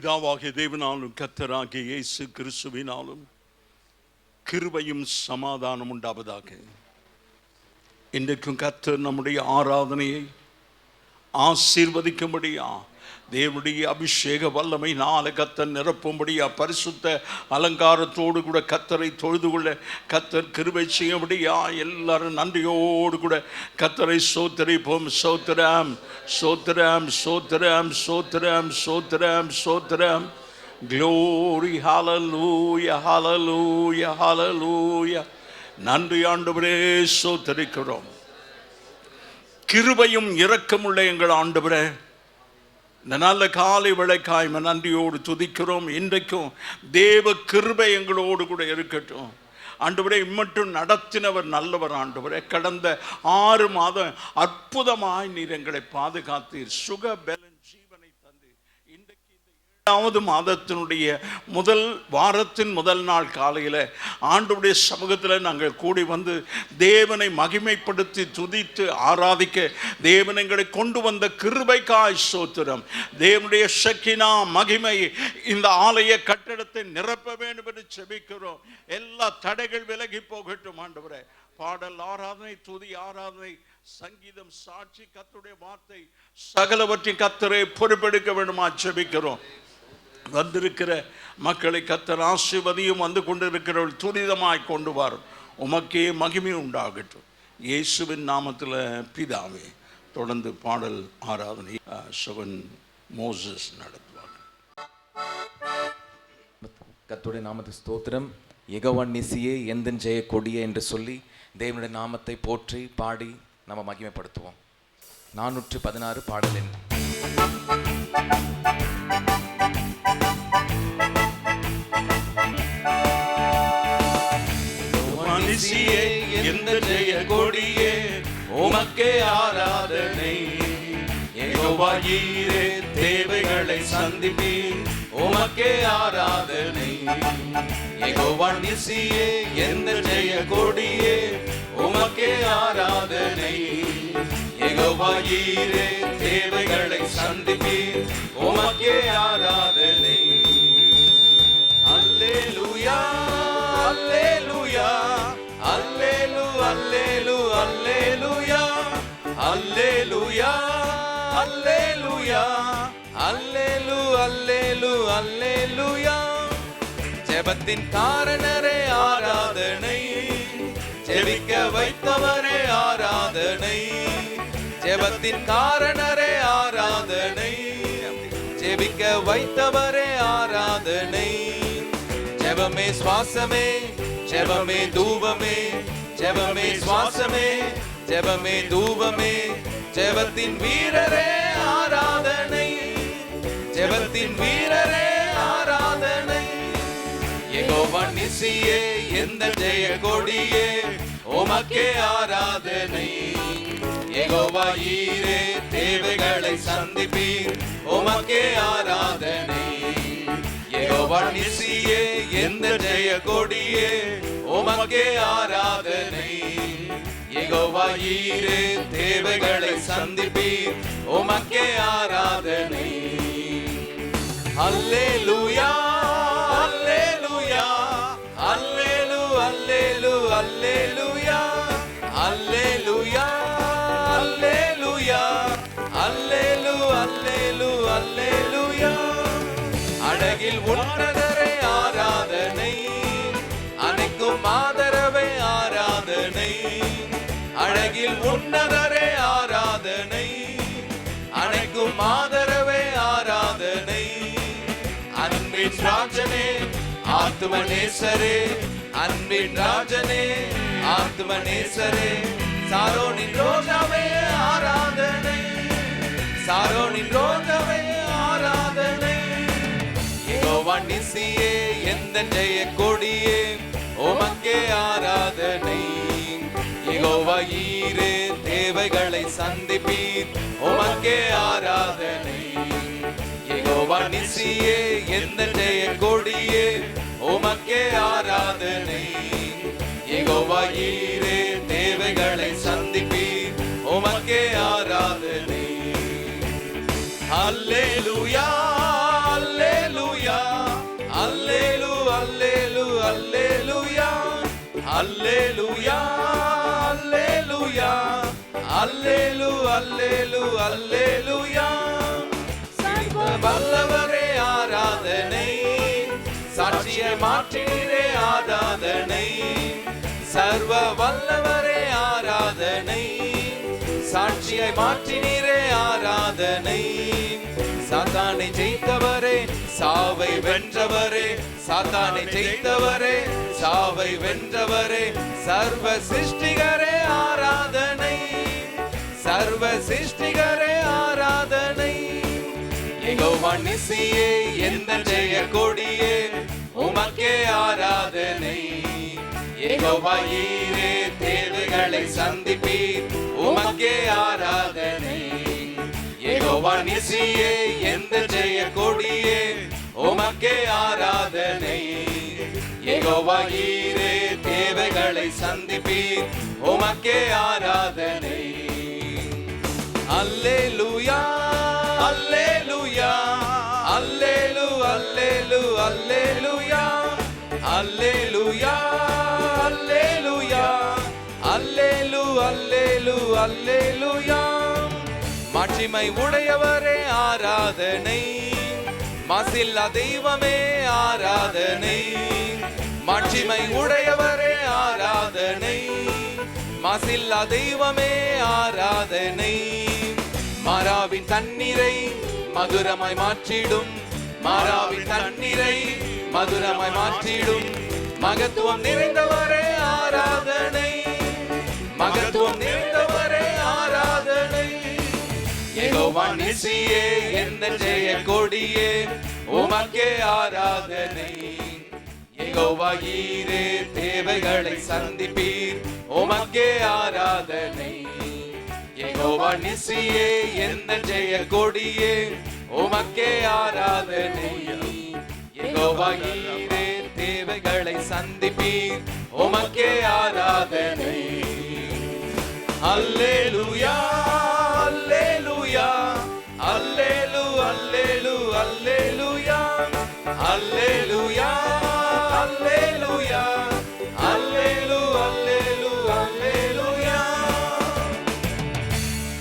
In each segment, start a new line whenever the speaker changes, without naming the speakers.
பிதாவாகிய தேவனாலும் கர்த்தராகிய இயேசு கிறிஸ்துவினாலும் கிருபையும் சமாதானம் உண்டாவதாக. இன்றைக்கும் கர்த்தர் நம்முடைய ஆராதனையை ஆசீர்வதிக்கும்படியா தேவனுடைய அபிஷேக வல்லமை நாளை கர்த்தர் நிரப்பும்படியா பரிசுத்த அலங்காரத்தோடு கூட கர்த்தரை தொழுது கொள்ள கர்த்தர் கிருபை செய்யும்படியா எல்லாரும் நன்றியோடு கூட கர்த்தரை ஸ்தோத்திரிப்போம். ஸ்தோத்திரம் ஸ்தோத்திரம் ஸ்தோத்திரம் ஸ்தோத்திரம் ஸ்தோத்திரம் ஸ்தோத்திரம். Glory, hallelujah, hallelujah, hallelujah. நன்றி ஆண்டவரே, ஸ்தோத்திரிக்கிறோம். கிருபையும் இரக்கமுள்ள எங்கள் ஆண்டவரே, இந்த நல்ல காலை வேளைக்காய் நன்றியோடு துதிக்கிறோம். இன்றைக்கும் தேவ கிருபை எங்களோடு கூட இருக்கட்டும் ஆண்டவரே. இம்மட்டும் நடத்தினவர் நல்லவர் ஆண்டவரே. கடந்த 6 மாதம் அற்புதமாய் நீர் எங்களை பாதுகாத்தீர். சுக பலன் ஜீவனை தந்து இன்றைக்கு இந்த 7வது மாதத்தினுடைய முதல் வாரத்தின் முதல் நாள் காலையில் ஆண்டவருடைய சமூகத்தில் நாங்கள் கூடி வந்து தேவனை மகிமைப்படுத்தி துதித்து ஆராதிக்க தேவன் எங்களை கொண்டு வந்த கிருபைக்காய் ஸ்தோத்திரம். தேவனுடைய ஷக்கினா மகிமை இந்த ஆலய கட்டடத்தை நிரப்ப வேண்டும் என்று செபிக்கிறோம். எல்லா தடைகள் விலகி போகட்டும் ஆண்டவரே. பாடல் ஆராதனை, துதி ஆராதனை, சங்கீதம், சாட்சி, கர்த்தருடைய வார்த்தை சகலவற்றின் கர்த்தரை பொறுப்பெடுக்க வேண்டுமா ஜெபிக்கிறோம். வந்திருக்கிற மக்களை கர்த்தர் ஆசீர்வதியும், வந்து கொண்டிருக்கிறவர்கள் துரிதமாய் கொண்டு வரும். உமக்கே மகிமை உண்டாகட்டும் இயேசுவின் நாமத்தில் பிதாவே. தொடர்ந்து பாடல் ஆராதனை சவன் மோசஸ் நடத்துவார்.
கர்த்தருடைய நாமத்துக்கு ஸ்தோத்திரம். யெகோவா நிசியே எந்தன் ஜெய கொடியே என்று சொல்லி தேவனுடைய நாமத்தை போற்றி பாடி நம்ம மகிமைப்படுத்துவோம். 416 பாடலின்
நிசியே எந்தன் ஜெய கொடியே உமக்கே ஆராதனை. யெகோவா ஈரே தேவைகளை சந்திப்பீர் உமக்கே ஆராதனை. யெகோவா நிசியே எந்தன் ஜெய கொடியே உமக்கே ஆராதனை. யெகோவா ஈரே தேவைகளை சந்திப்பீர் உமக்கே ஆராதனை. அல்லேலூயா அல்லேலூயா அல்லேலூ அல்லேலூ அல்லேலூயா அல்லேலூயா அல்லேலூயா அல்லேலூ அல்லேலூ அல்லேலூயா. ஜெபத்தின் காரணரே ஆராதனை, ஜெபிக்க வைத்தவரே ஆராதனை. ஜெபத்தின் காரணரே ஆராதனை, ஜெபிக்க வைத்தவரே ஆராதனை. ஜெபமே சுவாசமே, ஜெபமே தூபமே, ஜெபமே சுவாசமே, ஜெபமே தூபமே. ஜெபத்தின் வீரரே ஆராதனை, ஜெபத்தின் வீரரே ஆராதனை. யெகோவா நிசியே எந்தன் ஜெய கொடியே உமக்கே ஆராதனை. யெகோவா ஈரே தேவைகளை சந்திப்பீர் உமக்கே ஆராதனை. யெகோவா நிசியே எந்தன் ஜெய கொடியே உமக்கே ஆராதனை. யெகோவா ஈரே தேவைகளை சந்திப்பீர் உமக்கே ஆராதனை. அல்லேலூயா அல்லேலூயா அல்லேலூ அல்லேலூ அல்லேலூயா அல்லேலூயா அல்லேலூயா அல்லேலூ அல்லேலூ அல்லேலூயா. அழகில் உன்னதரே ஆராதனை, அனைக்கும் ஆதரவே ஆராதனை. அழகில் உன்னதரே ஆராதனை, அனைக்கும் ஆதரவே ஆராதனை. அன்பின் ராஜனே ஆத்துமநேசரே, அன்பின் ராஜனே ஆத்துமநேசரே. சாரோனின் ரோஜாவே ஆராதனை, சாரோனின் ரோஜாவே ஆராதனை. யெகோவா நிசியே எந்தன் ஜெய கொடியே உமக்கே ஆராதனை. யெகோவா ஈரே தேவைகளை சந்திப்பீர் உமக்கே ஆராதனை. யெகோவா நிசியே எந்தன் ஜெய கொடியே உமக்கே ஆராதனை. யெகோவா ஈரே தேவைகளை சந்திப்பீர் உமக்கே ஆராதனை. அல்லேலூயா அல்லேலூயா
அல்லேலூயா அல்லேலூயா அல்லேலூ அல்லேலூ அல்லேலூயா. சர்வ வல்லவரே ஆராதனை, சாட்சியை மாற்றினீரே ஆராதனை. சர்வ வல்லவரே ஆராதனை, சாட்சியை மாற்றினீரே ஆராதனை. சாத்தானை ஜெயித்தவரே, சாவை வென்றவரே, சாத்தானை ஜெயித்தவரே, சாவை வென்றவரே. சர்வ சிருஷ்டிகரே ஆராதனை, சர்வ சிருஷ்டிகரே ஆராதனை. யெகோவா நிசியே எந்த ஜெய கொடியே, உமக்கே ஆராதனை. யெகோவா ஈரே தேவைகளை சந்திப்பீர், உமக்கே ஆராதனை. யெகோவா நிசியே எந்த ஜெய கொடியே, உமக்கே ஆராதனை. யெகோவா ஈரே தேவைகளை சந்திப்பீர், உமக்கே ஆராதனை. அல்லேலூயா அல்லேலூயா அல்லேலூ அல்லேலூ அல்லேலூயா அல்லேலூயா அல்லேலூயா அல்லேலூ அல்லேலூ அல்லேலூயா. மாட்சிமை உடையவரே ஆராதனை, மாசில்லா தெய்வமே ஆராதனை. மாட்சிமை உடையவரே ஆராதனை, மாசில்லா தெய்வமே ஆராதனை. மாறாவின் தண்ணீரை மதுரமாய் மாற்றிடும், மாறாவின் தண்ணீரை மதுரமாய் மாற்றிடும். மகத்துவம் நிறைந்தவரே ஆராதனை, மகத்துவம் நிறைந்தவரே ஆராதனை. யெகோவா நிசியே எந்த ஜெய கொடியே, உமக்கே ஆராதனை. யெகோவா ஈரே தேவைகளை சந்திப்பீர், உமக்கே ஆராதனை. யெகோவா நிசியே எந்த ஜெய கொடியே, உமக்கே ஆராதனை. யெகோவா ஈரே தேவைகளை சந்திப்பீர், உமக்கே ஆராதனை. அல்லேலூயா அல்லேலூயா அல்லேலூ அல்லேலூ அல்லேலூயா அல்லேலூயா அல்லேலூயா அல்லேலூ அல்லேலூ அல்லேலூயா.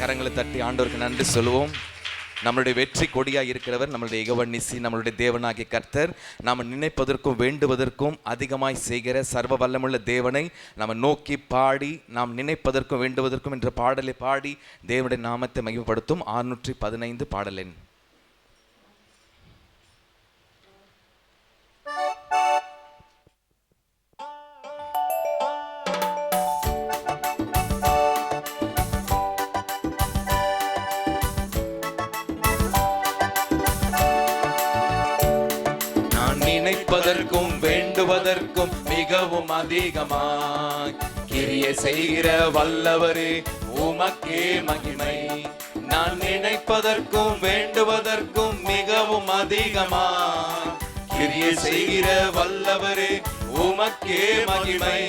கரங்களை தட்டி ஆண்டவருக்கு நன்றி சொல்லுவோம். நம்மளுடைய வெற்றி கொடியாக இருக்கிறவர் நம்மளுடைய யெகோவா நிசி, நம்மளுடைய தேவனாகிய கர்த்தர். நாம் நினைப்பதற்கும் வேண்டுவதற்கும் அதிகமாய் செய்கிற சர்வ வல்லமுள்ள தேவனை நாம் நோக்கி பாடி, நாம் நினைப்பதற்கும் வேண்டுவதற்கும் என்ற பாடலை பாடி தேவனுடைய நாமத்தை மகிமைப்படுத்தும் 615 பாடல் எண். நினைப்பதற்கும் வேண்டுவதற்கும் மிகவும் அதிகமாய் கிரியை செய்கிற வல்லவரே, உமக்கே மகிமை. நான் நினைப்பதற்கும் வேண்டுவதற்கும் மிகவும் அதிகமாய் கிரியை செய்கிற வல்லவரே, உமக்கே மகிமை.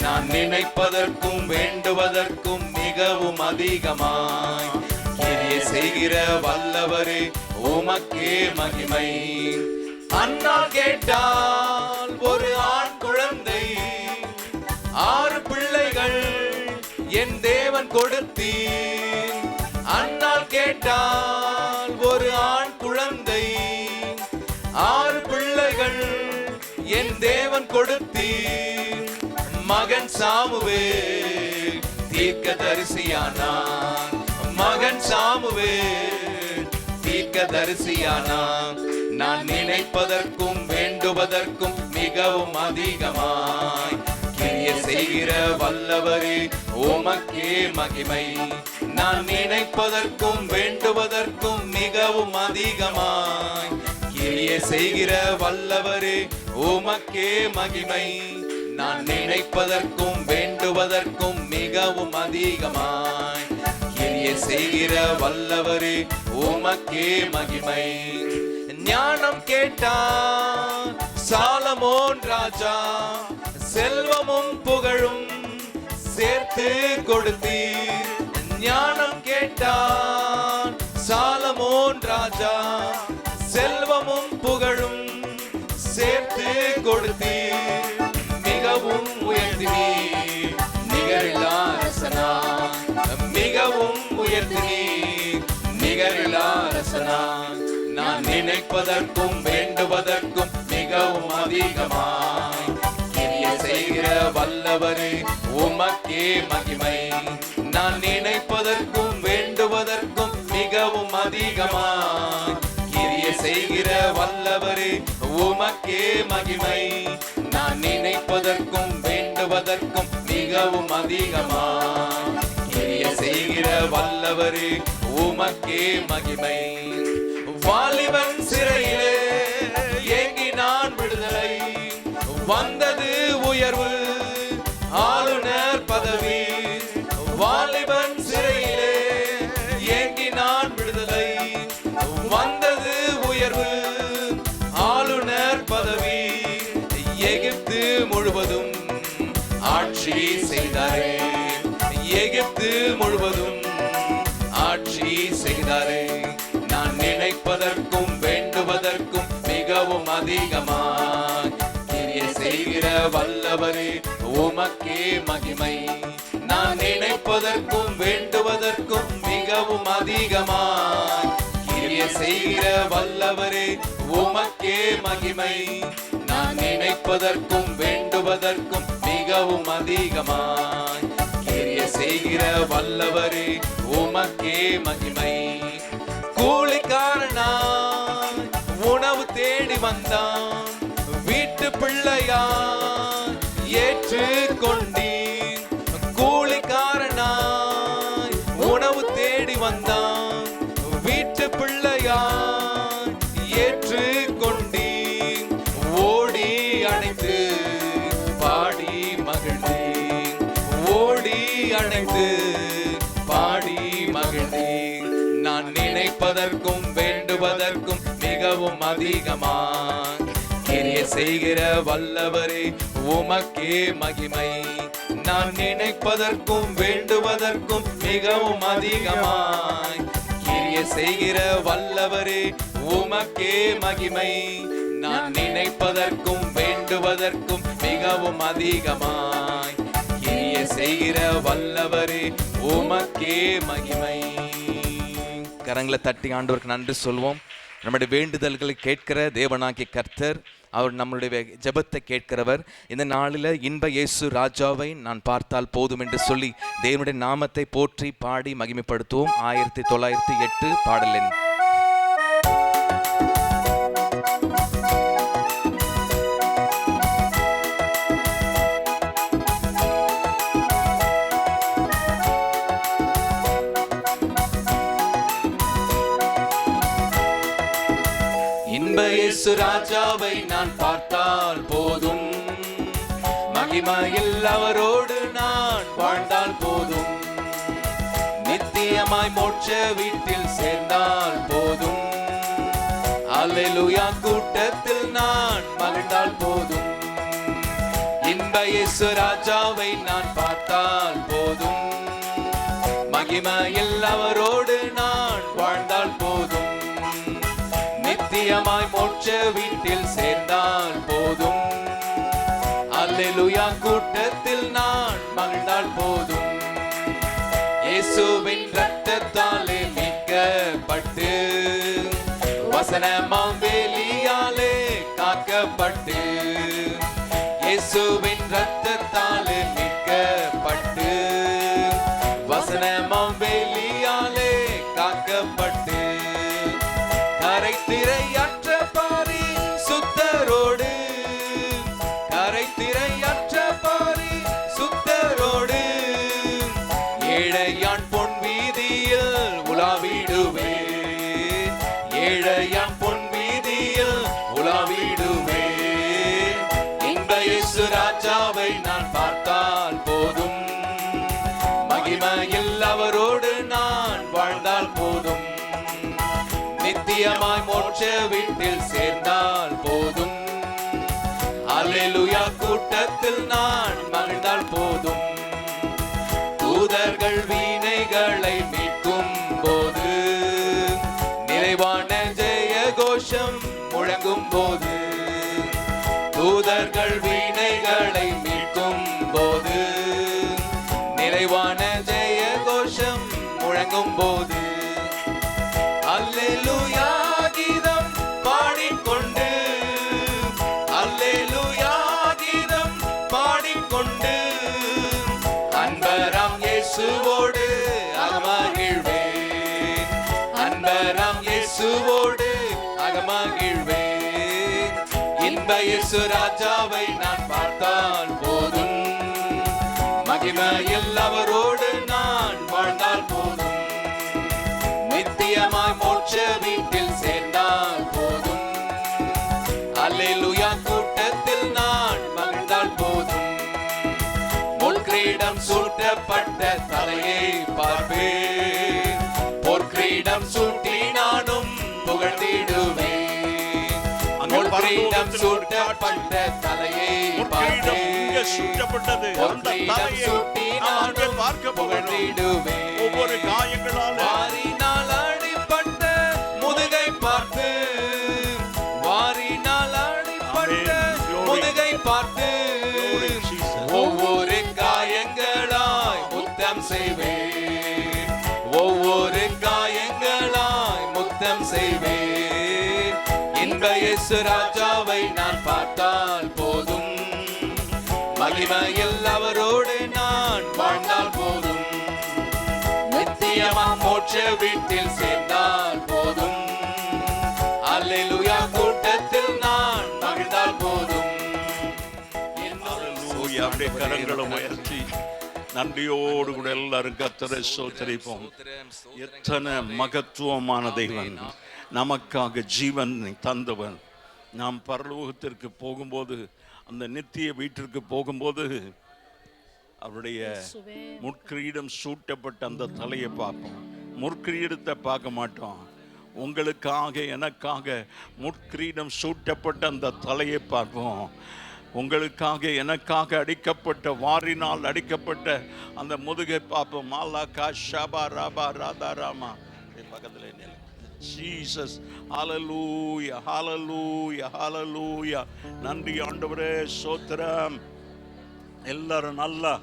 நான் நினைப்பதற்கும் வேண்டுவதற்கும் மிகவும் அதிகமாய் கிரியை செய்கிற வல்லவரே, உமக்கே மகிமை. அண்ணா கேட்டால் ஒரு ஆண் குழந்தை, 6 பிள்ளைகள் என் தேவன் கொடுத்தீர். அண்ணா கேட்டால் ஒரு ஆண் குழந்தை, 6 பிள்ளைகள் என் தேவன் கொடுத்தீர். மகன் சாமுவேல் தீர்க்கதரிசியானான், மகன் சாமுவேல் தீர்க்கதரிசியானான். நான் நினைப்பதற்கும் வேண்டுவதற்கும் மிகவும் அதிகமாய் கிரியை செய்கிற வல்லவரே, உமக்கே மகிமை. நான் நினைப்பதற்கும் வேண்டுவதற்கும் மிகவும் அதிகமாய் கிரியை செய்கிற வல்லவரே, உமக்கே மகிமை. நான் நினைப்பதற்கும் வேண்டுவதற்கும் மிகவும் அதிகமாய் கிரியை செய்கிற வல்லவரே, உமக்கே மகிமை. ஞானம் கேட்டான் சாலமோன் ராஜா, செல்வமும் புகழும் சேர்த்து கொடுத்தீர். ஞானம் கேட்டான் சாலமோன் ராஜா, செல்வமும் புகழும் சேர்த்து கொடுத்தீர். மிகவும் உயர்த்தினீர். நான் நினைப்பதற்கும் வேண்டுவதற்கும் மிகவும் அதிகமாய் கிரியை செய்கிற வல்லவரே உமக்கே மகிமை. நான் நினைப்பதற்கும் வேண்டுவதற்கும் மிகவும் அதிகமாய் கிரியை செய்கிற வல்லவரே உமக்கே மகிமை. நான் நினைப்பதற்கும் வேண்டுவதற்கும் மிகவும் அதிகமாய் கிரியை செய்கிற வல்லவரே உமக்கே மகிமை. வாலிபன் சிறையிலே ஏங்கி நான் விடுதலை, வந்தது உயர்வு ஆளுநர் பதவி. வாலிபன் சிறையிலே ஏங்கி நான் விடுதலை, வந்தது உயர்வு ஆளுநர் பதவி. எகிப்து முழுவதும் ஆட்சி செய்தாரே, எகிப்து முழுவதும் ஆட்சி செய்தாரே. நான் நினைப்பதற்கும் வேண்டுவதற்கும் மிகவும் அதிகமாய் கிரியை செய்கிற வல்லவரே உமக்கே மகிமை. நான் நினைப்பதற்கும் வேண்டுவதற்கும் மிகவும் அதிகமாய் கிரியை செய்கிற வல்லவரே உமக்கே மகிமை. நான் நினைப்பதற்கும் வேண்டுவதற்கும் மிகவும் அதிகமாய் கிரியை செய்கிற வல்லவரே உமக்கே மகிமை. கூலிக்காரனாய் உணவு தேடி வந்தான், வீட்டு பிள்ளையாய் ஏற்றுக்கொண்டீர். கூலிக்காரனாய் உணவு தேடி வந்தான், வீட்டு பிள்ளையாய் ஏற்றுக்கொண்டீர். ஓடி அணைத்து பாடி மகிழ்ந்தீர், ஓடி அணைத்து பாடி மகிழ்ந்தீர். நான் நினைப்பதற்கும் வேண்டுவதற்கும் மிகவும் அதிகமாய் கிரியை செய்கிற வல்லவரே உமக்கே மகிமை. நான் நினைப்பதற்கும் வேண்டுவதற்கும் மிகவும் அதிகமாய் கிரியை செய்கிற வல்லவரே உமக்கே மகிமை. நான் நினைப்பதற்கும் வேண்டுவதற்கும் மிகவும் அதிகமாய் கிரியை செய்கிற வல்லவரே உமக்கே மகிமை. கரங்களை தட்டி ஆண்டவருக்கு நன்றி சொல்வோம். நம்முடைய வேண்டுதல்களை கேட்கிற தேவனாகிய கர்த்தர், அவர் நம்மளுடைய ஜெபத்தை கேட்கிறவர். இந்த நாளில் இன்ப இயேசு ராஜாவை நான் பார்த்தால் போதும் என்று சொல்லி தேவனுடைய நாமத்தை போற்றி பாடி மகிமைப்படுத்துவோம். 1908 பாடல் எண். இயேசு ராஜாவை நான் பார்த்தால் போதும், மகிமையில் அவரோடு நான் வாழ்ந்தால் போதும். நித்தியமாய் மோட்ச வீட்டில் சேர்ந்தால் போதும். அல்லேலூயா கூட்டத்தில் நான் மகிழ்ந்தால் போதும். இன்ப இயேசு ராஜாவை நான் பார்த்தால் போதும், மகிமையில் அவரோடு நான் வாழ்ந்தால் போதும். நித்தியமாய் மோட்ச வீட்டில் சேர்ந்தால் போதும். அல்லேலூயா கூட்டத்தில் நான் மகிழ்ந்தால் போதும். இயேசுவின் இரத்தத்தாலே மீட்கப்பட்டு, வசனமாம் வேலியாலே காக்கப்பட்டு. இயேசுவின் இரத்தத்தாலே மீட்கப்பட்டு, வசனமாம் வேலியாலே காக்கப்பட்டு. கரை திரையற்ற பாரி சுத்தரோடு, கரை திரையற்ற பாரி சுத்தரோடு. ஏழையான் பொன் வீதியில் உலாவிடுவே, ஏழையான் பொன் வீதியில் உலாவிடுவே. இன்ப இயேசு ராஜாவை நான் பார்த்தால் போதும், மகிமையில் அவரோடு நான் வாழ்ந்தால் போதும். நித்தியமாய் மோட்ச வீட்டில் சேர்ந்தால் போதும். அல்லேலூயா கூட்டத்தில் நான் மகிழ்ந்தால் போதும். தூதர்கள் வீணைகளை மீட்கும் போது, நிறைவான ஜெய கோஷம் முழங்கும் போது. தூதர்கள் வீணைகளை மீட்கும் போது, நிறைவான ஜெய கோஷம் முழங்கும் போது. அல்லேலூயா இன்ப இயேசு ராஜாவை நான் பார்த்தால் போதும், மகிமையில் அவரோடு நான் வாழ்ந்தால் போதும், நித்தியமாய் மோட்ச வீட்டில் சேர்ந்தால் போதும், அல்லேலூயா கூட்டத்தில் நான் மகிழ்ந்தால் போதும், பொற்கிரீடம் சூட்டப்பட்ட தலையை பார்ப்பேன், பொற்கிரீடம் சூட்டி நானும் புகழ்ந்திடுவேன், பொற்கிரீடம் சூட்டப்பட்ட தலையை பார்ப்பேன்,
சூட்டப்பட்டது அந்த தலையை நாங்கள் பார்க்க
புகழ்ந்திடுவேன்,
ஒவ்வொரு காயங்களால்
வாரினால் அடிபட்ட முதுகை பார்த்து, வாரினால் அடிபட்ட முதுகை பார்த்து, ஒவ்வொரு காயங்களாய் முத்தம் செய்வேன், ஒவ்வொரு காயங்களாய் முத்தம் செய்வேன், இன்ப இயேசு ராஜாவை நான் பார்த்தால் போதும், மகிமையில் அவரோடு நான் வாழ்ந்தால் போதும், நித்தியமா மோட்ச வீட்டில் சேர்ந்தால் போதும், அல்லேலூயா கூட்டத்தில் நான் மகிழ்ந்தால் போதும்.
அப்படியே கரங்களை உயர்த்தி நன்றியோடு கூட எல்லாரும் கர்த்தரை ஸ்தோத்திரிப்போம். எத்தனை மகத்துவமான தேவன், நமக்காக ஜீவன் தந்தவன். நாம் பரலோகத்திற்கு போகும்போது, அந்த நித்திய வீட்டிற்கு போகும்போது அவருடைய முற்கிரீடம் சூட்டப்பட்ட அந்த தலையை பார்ப்போம், முற்கிரீடத்தை பார்க்க மாட்டோம். உங்களுக்காக எனக்காக முற்கிரீடம் சூட்டப்பட்ட அந்த தலையை பார்ப்போம். உங்களுக்காக எனக்காக அடிக்கப்பட்ட, வாரினால் அடிக்கப்பட்ட அந்த முதுகை பார்ப்போம். மாலா காஷாபா ராபா ராதா ராமா பக்கத்தில் ஜீசஸ். ஹல்லேலூயா ஹல்லேலூயா ஹல்லேலூயா. நன்றி ஆண்டவரே, ஸ்தோத்திரம். எல்லாரும் நல்லா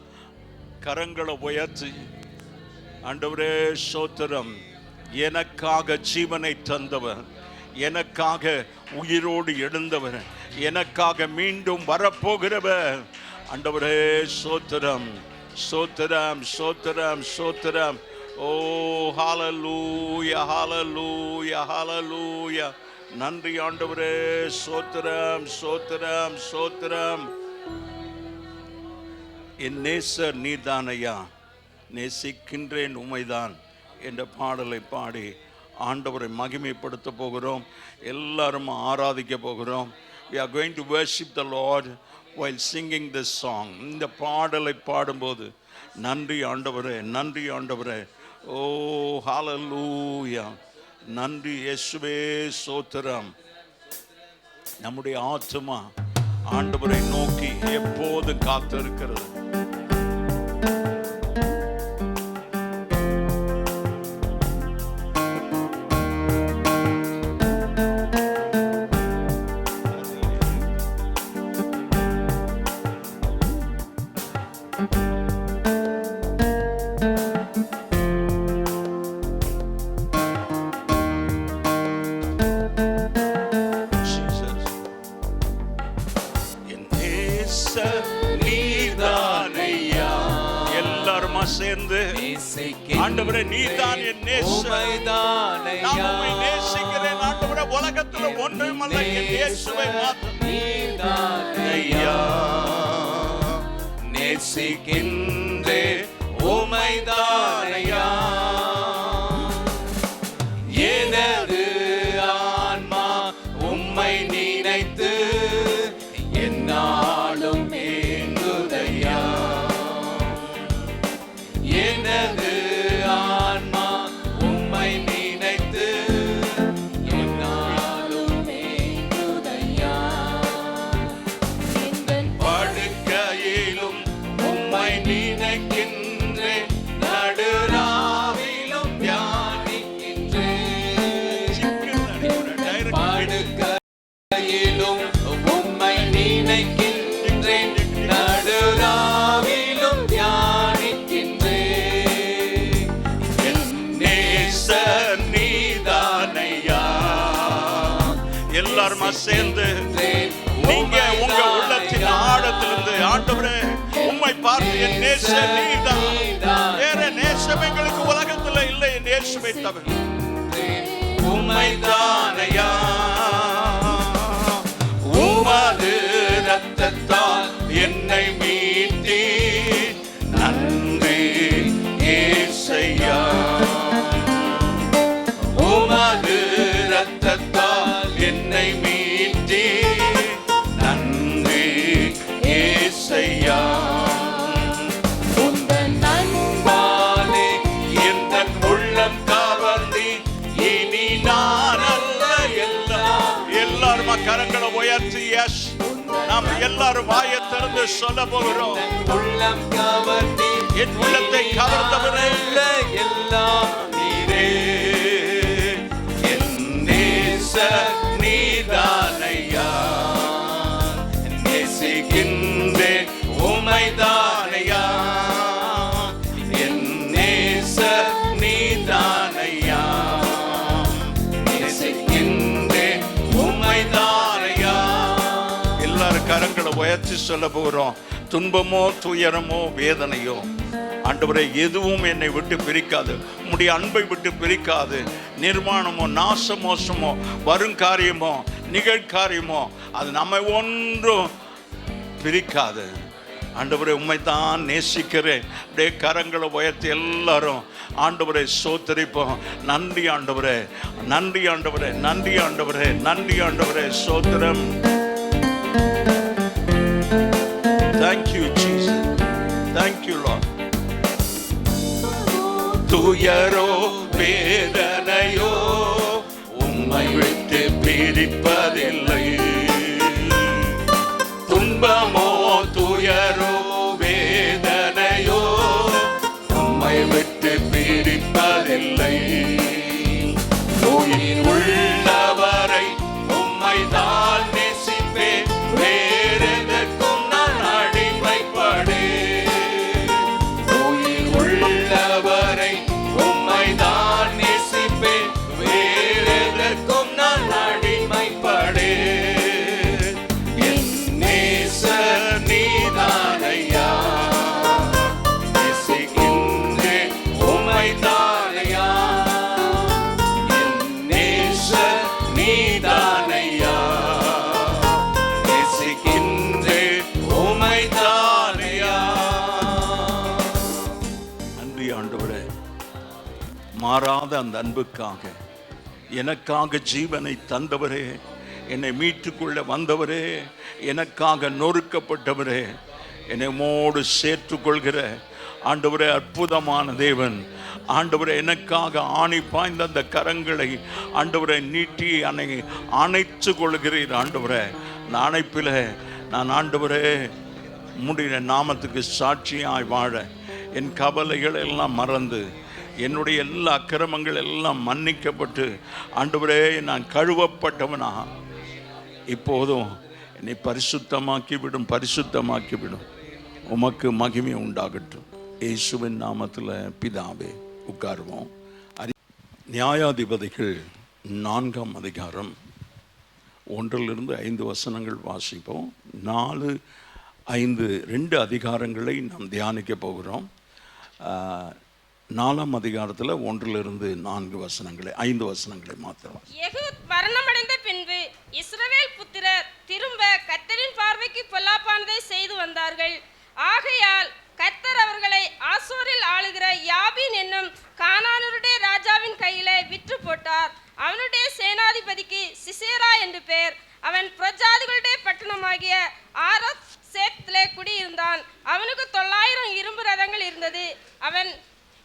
கரங்களை உயர்த்தி ஆண்டவரே ஸ்தோத்திரம். எனக்காக ஜீவனை தந்தவர், எனக்காக உயிரோடு எழுந்தவர், எனக்காக மீண்டும் வரப்போகிறவர் ஆண்டவரே ஸ்தோத்திரம் ஸ்தோத்திரம் ஸ்தோத்திரம் ஸ்தோத்திரம். ஓ ஹல்லேலூயா ஹல்லேலூயா ஹல்லேலூயா. நன்றி ஆண்டவரே, ஸ்தோத்திரம் ஸ்தோத்திரம் ஸ்தோத்திரம். என் நேசர் நீர்தானையா, நேசிக்கின்றேன் உமைதான் என்ற பாடலை பாடி ஆண்டவரை மகிமைப்படுத்த போகிறோம். எல்லாரும் ஆராதிக்க போகிறோம். We are going to worship the Lord while singing this song. இந்த பாடலை பாடும்போது நன்றி ஆண்டவரே, நன்றி ஆண்டவரே. ஓ ஹல்லேலூயா. நன்றி இயேசுவே, ஸ்தோத்திரம். நம்முடைய ஆத்துமா ஆண்டவரை நோக்கி எப்போது காத்திருக்கிறது. சேர்ந்து ஆண்டவரே, நீதான் என் நேசர், நான் உம்மை நேசிக்கிறேன் ஆண்டவரே, உலகத்துல ஒன்றுமல்ல என் இயேசுவை மாத்திரம் நீதானையா, நேசிக்கின்றேன் உம்மைதானையா, எனது ஆன்மா உம்மை நினைத்து என்னாலும் ஏங்குதையா, எனது ஆன்மா உம்மை நினைத்து என்னாலும் ஏங்குதையா, படுக்கையிலும் உம்மை நினைக்கின்றேன், நடுராவிலும் தியானிக்கின்றேன், படுக்கையிலும் உம்மை நினைக்கின்றேன், நடுராவிலும் தியானிக்கின்றேன், என் நேசர் நீதானையா. எல்லாருமா சேர்ந்து நீங்க உங்க உள்ளத்தின் ஆழத்திலிருந்து ஆண்டவரே உம்மை பார்த்து என் நேசர் நீதான், வேற நேசம் எங்களுக்கு உலகத்துல இல்லை, என் இயேசுவை தவிர உம்மைதானையா, உமது நாம் எல்லாரும் வாயை திறந்து சொல்ல போகிறோம்.
உள்ளம் கவர்ந்தீர்,
என் உள்ளத்தை கவர்ந்தவரே
எல்லாம் நீரே, என் நேசர் நீதானையா, நேசிக்கின்றேன் உமைதானையா, என் நேசர் நீதானையா, நேசிக்கின்றேன் உமைதானையா.
எல்லாரும் கரங்களை உயர்த்தி சொல்ல போகிறோம். துன்பமோ துயரமோ வேதனையோ ஆண்டவரே எதுவும் என்னை விட்டு பிரிக்காது, உம்முடைய அன்பை விட்டு பிரிக்காது. நிர்மாணமோ நாசமோசமோ வருங்காரியமோ நிகழ்காரியமோ அது நம்மை ஒன்றும் பிரிக்காது. ஆண்டவரே உம்மை தான் நேசிக்கிறேன். அப்படியே கரங்களை உயர்த்தி எல்லாரும் ஆண்டவரை சோத்தரிப்போம். நன்றி ஆண்டவரே, நன்றி ஆண்டவரே, நன்றி ஆண்டவரே, நன்றி ஆண்டவரே, சோத்திரம். Thank you Jesus, thank you Lord. துயரோ வேதனையோ உம்மை விட்டு பிரிப்பதில்லை, துன்பமோ துயரோ வேதனையோ உம்மை விட்டு பிரிப்பதில்லை. உயிர் உள்ளவரை உம்மை தான் நேசிப்பேன், வேறெதற்கும் நான் அடிமைப்படேன். உயிர் உள்ளவரை உம்மை தான் நேசிப்பேன், வேறெதற்கும் நான் அடிமைப்படேன். என் நேசர் நீதானையா, நேசிக்கின்றேன் உம்மைதானையா, என் நேசர் நீதானையா, நேசிக்கின்றேன் உம்மைதானையா. நன்றி ஆண்டவரே, மாறாத அந்த அன்புக்காக, எனக்காக ஜீவனை தந்தவரே, என்னை மீட்டுக்கொள்ள வந்தவரே, எனக்காக நொறுக்கப்பட்டவரே, என்னை உம்மோடு சேர்த்துக்கொள்கிற ஆண்டவரே அற்புதமான தேவன். ஆண்டவரே எனக்காக ஆணி பாய்ந்த அந்த கரங்களை ஆண்டவரை நீட்டி அணைத்து கொள்கிறீர். ஆண்டவரே இந்த அணைப்பில் நான் ஆண்டவரே உம்முடைய நாமத்துக்கு சாட்சியாய் வாழ என் கவலைகள் எல்லாம் மறந்து, என்னுடைய எல்லா அக்கிரமங்கள் எல்லாம் மன்னிக்கப்பட்டு ஆண்டவரே நான் கழுவப்பட்டவனா இப்போதும் என்னை பரிசுத்தமாக்கிவிடும், பரிசுத்தமாக்கிவிடும். உமக்கு மகிமை உண்டாகட்டும் இயேசுவின் நாமத்தில் பிதாவே. உட்காருவோம். நியாயாதிபதிகள் 4ஆம் அதிகாரம் 1-5 வசனங்கள் வாசிப்போம். 4, 5 2 அதிகாரங்களை நாம் தியானிக்க போகிறோம். 4ஆம் அதிகாரத்தில் 1-4 வசனங்களை, 5 வசனங்களை மாத்திரம்.
யெகூத் மரணமடைந்த பின்பு இஸ்ரவேல் புத்திரர் திரும்ப கர்த்தரின் பார்வைக்கு பொல்லாப்பானதை செய்து வந்தார்கள். ஆகையால் கர்த்தர் அவர்களை ஆசோரில் ஆளுகிற யாபீன் என்னும் கானானருடைய ராஜாவின் கையிலே விற்று போட்டார். அவனுடைய சேனாதிபதிக்கு சிசேரா என்று பெயர். அவன் பிரஜாதிகளுடைய பட்டணமாகிய ஆரத் சேத்திலே குடியிருந்தான். அவனுக்கு 900 இரும்பு ரதங்கள் இருந்தது. அவன்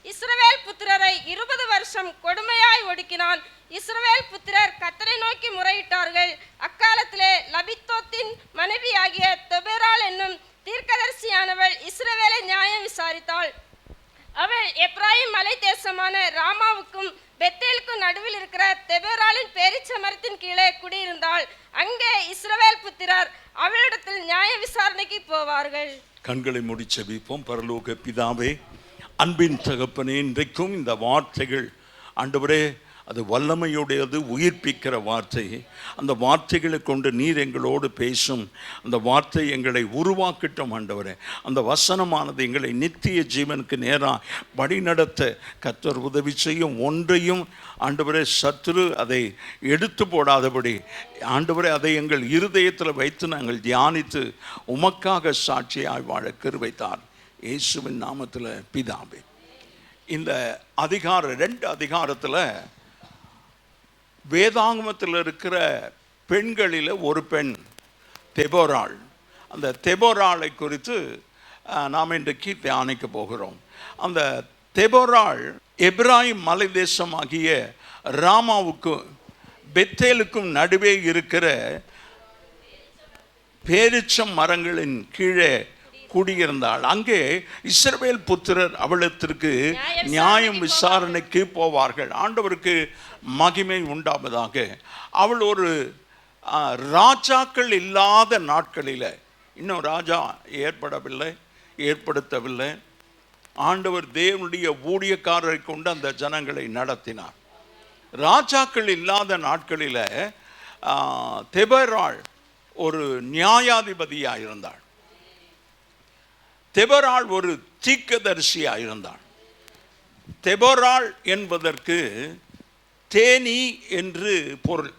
இஸ்ரவேல் புத்திரரை 20 வருஷம் கொடுமையாய் ஒடுக்கினான். இஸ்ரவேல் புத்திரர் கர்த்தரை நோக்கி முறையிட்டார்கள். அக்காலத்திலே லபித்தோத்தின் மனைவியாகிய தெபேராள் என்னும் தீர்க்கதரிசியானவள் இஸ்ரவேலை நியாயம் விசாரித்தாள். அவள் எப்ராயிம் மலை தேசமான ராமாவுக்கும் பெத்தேலுக்கும் நடுவில் இருக்கிற தெபேராளின் பேரீச்ச மரத்தின் கீழே குடியிருந்தாள். அங்கே இஸ்ரவேல் புத்திரர் அவளிடத்தில் நியாய விசாரணைக்கு போவார்கள்.
கண்களை மூடி ஜெபிப்போம். பரலோக பிதாவே, அன்பின் தகப்பனே, இன்றைக்கும் இந்த வார்த்தைகள் ஆண்டவரே அது வல்லமையுடையது, உயிர்ப்பிக்கிற வார்த்தை. அந்த வார்த்தைகளை கொண்டு நீர் எங்களோடு பேசும். அந்த வார்த்தை எங்களை உருவாக்கட்டும் ஆண்டவரே. அந்த வசனமானது எங்களை நித்திய ஜீவனுக்கு நேராக வழிநடத்த கர்த்தர் உதவி செய்யும். ஒன்றையும் ஆண்டவரே சத்துரு அதை எடுத்து போடாதபடி ஆண்டவரே அதை எங்கள் இருதயத்தில் வைத்து நாங்கள் தியானித்து உமக்காக சாட்சியாய் வாழ கிருபைத்தார் இயேசுவின் நாமத்தில் பிதாவே. இந்த 2 அதிகாரத்தில் வேதாகமத்தில் இருக்கிற பெண்களில் ஒரு பெண் தெபோராள். அந்த தெபோராளை குறித்து நாம் இன்றைக்கு தியானிக்க போகிறோம். அந்த தெபோராள் எப்ராயிம் மலை தேசமாகிய ராமாவுக்கும் பெத்தேலுக்கும் நடுவே இருக்கிற பேரிச்சம் மரங்களின் கீழே குடியிருந்தாள். அங்கே இஸ்ரவேல் புத்திரர் அவளிடத்திற்கு நியாயம் விசாரணைக்கு போவார்கள். ஆண்டவருக்கு மகிமை உண்டாவதாக. அவள் ஒரு ராஜாக்கள் இல்லாத நாட்களில், இன்னும் ராஜா ஏற்படுத்தவில்லை. ஆண்டவர் தேவனுடைய ஊழியக்காரரை கொண்டு அந்த ஜனங்களை நடத்தினார். ராஜாக்கள் இல்லாத நாட்களில் தெபராள் ஒரு நியாயாதிபதியாக இருந்தாள். தெபராள் ஒரு தீர்க்கதரிசியாக இருந்தாள். தெபராள் என்பதற்கு தேனி என்று பொருள்.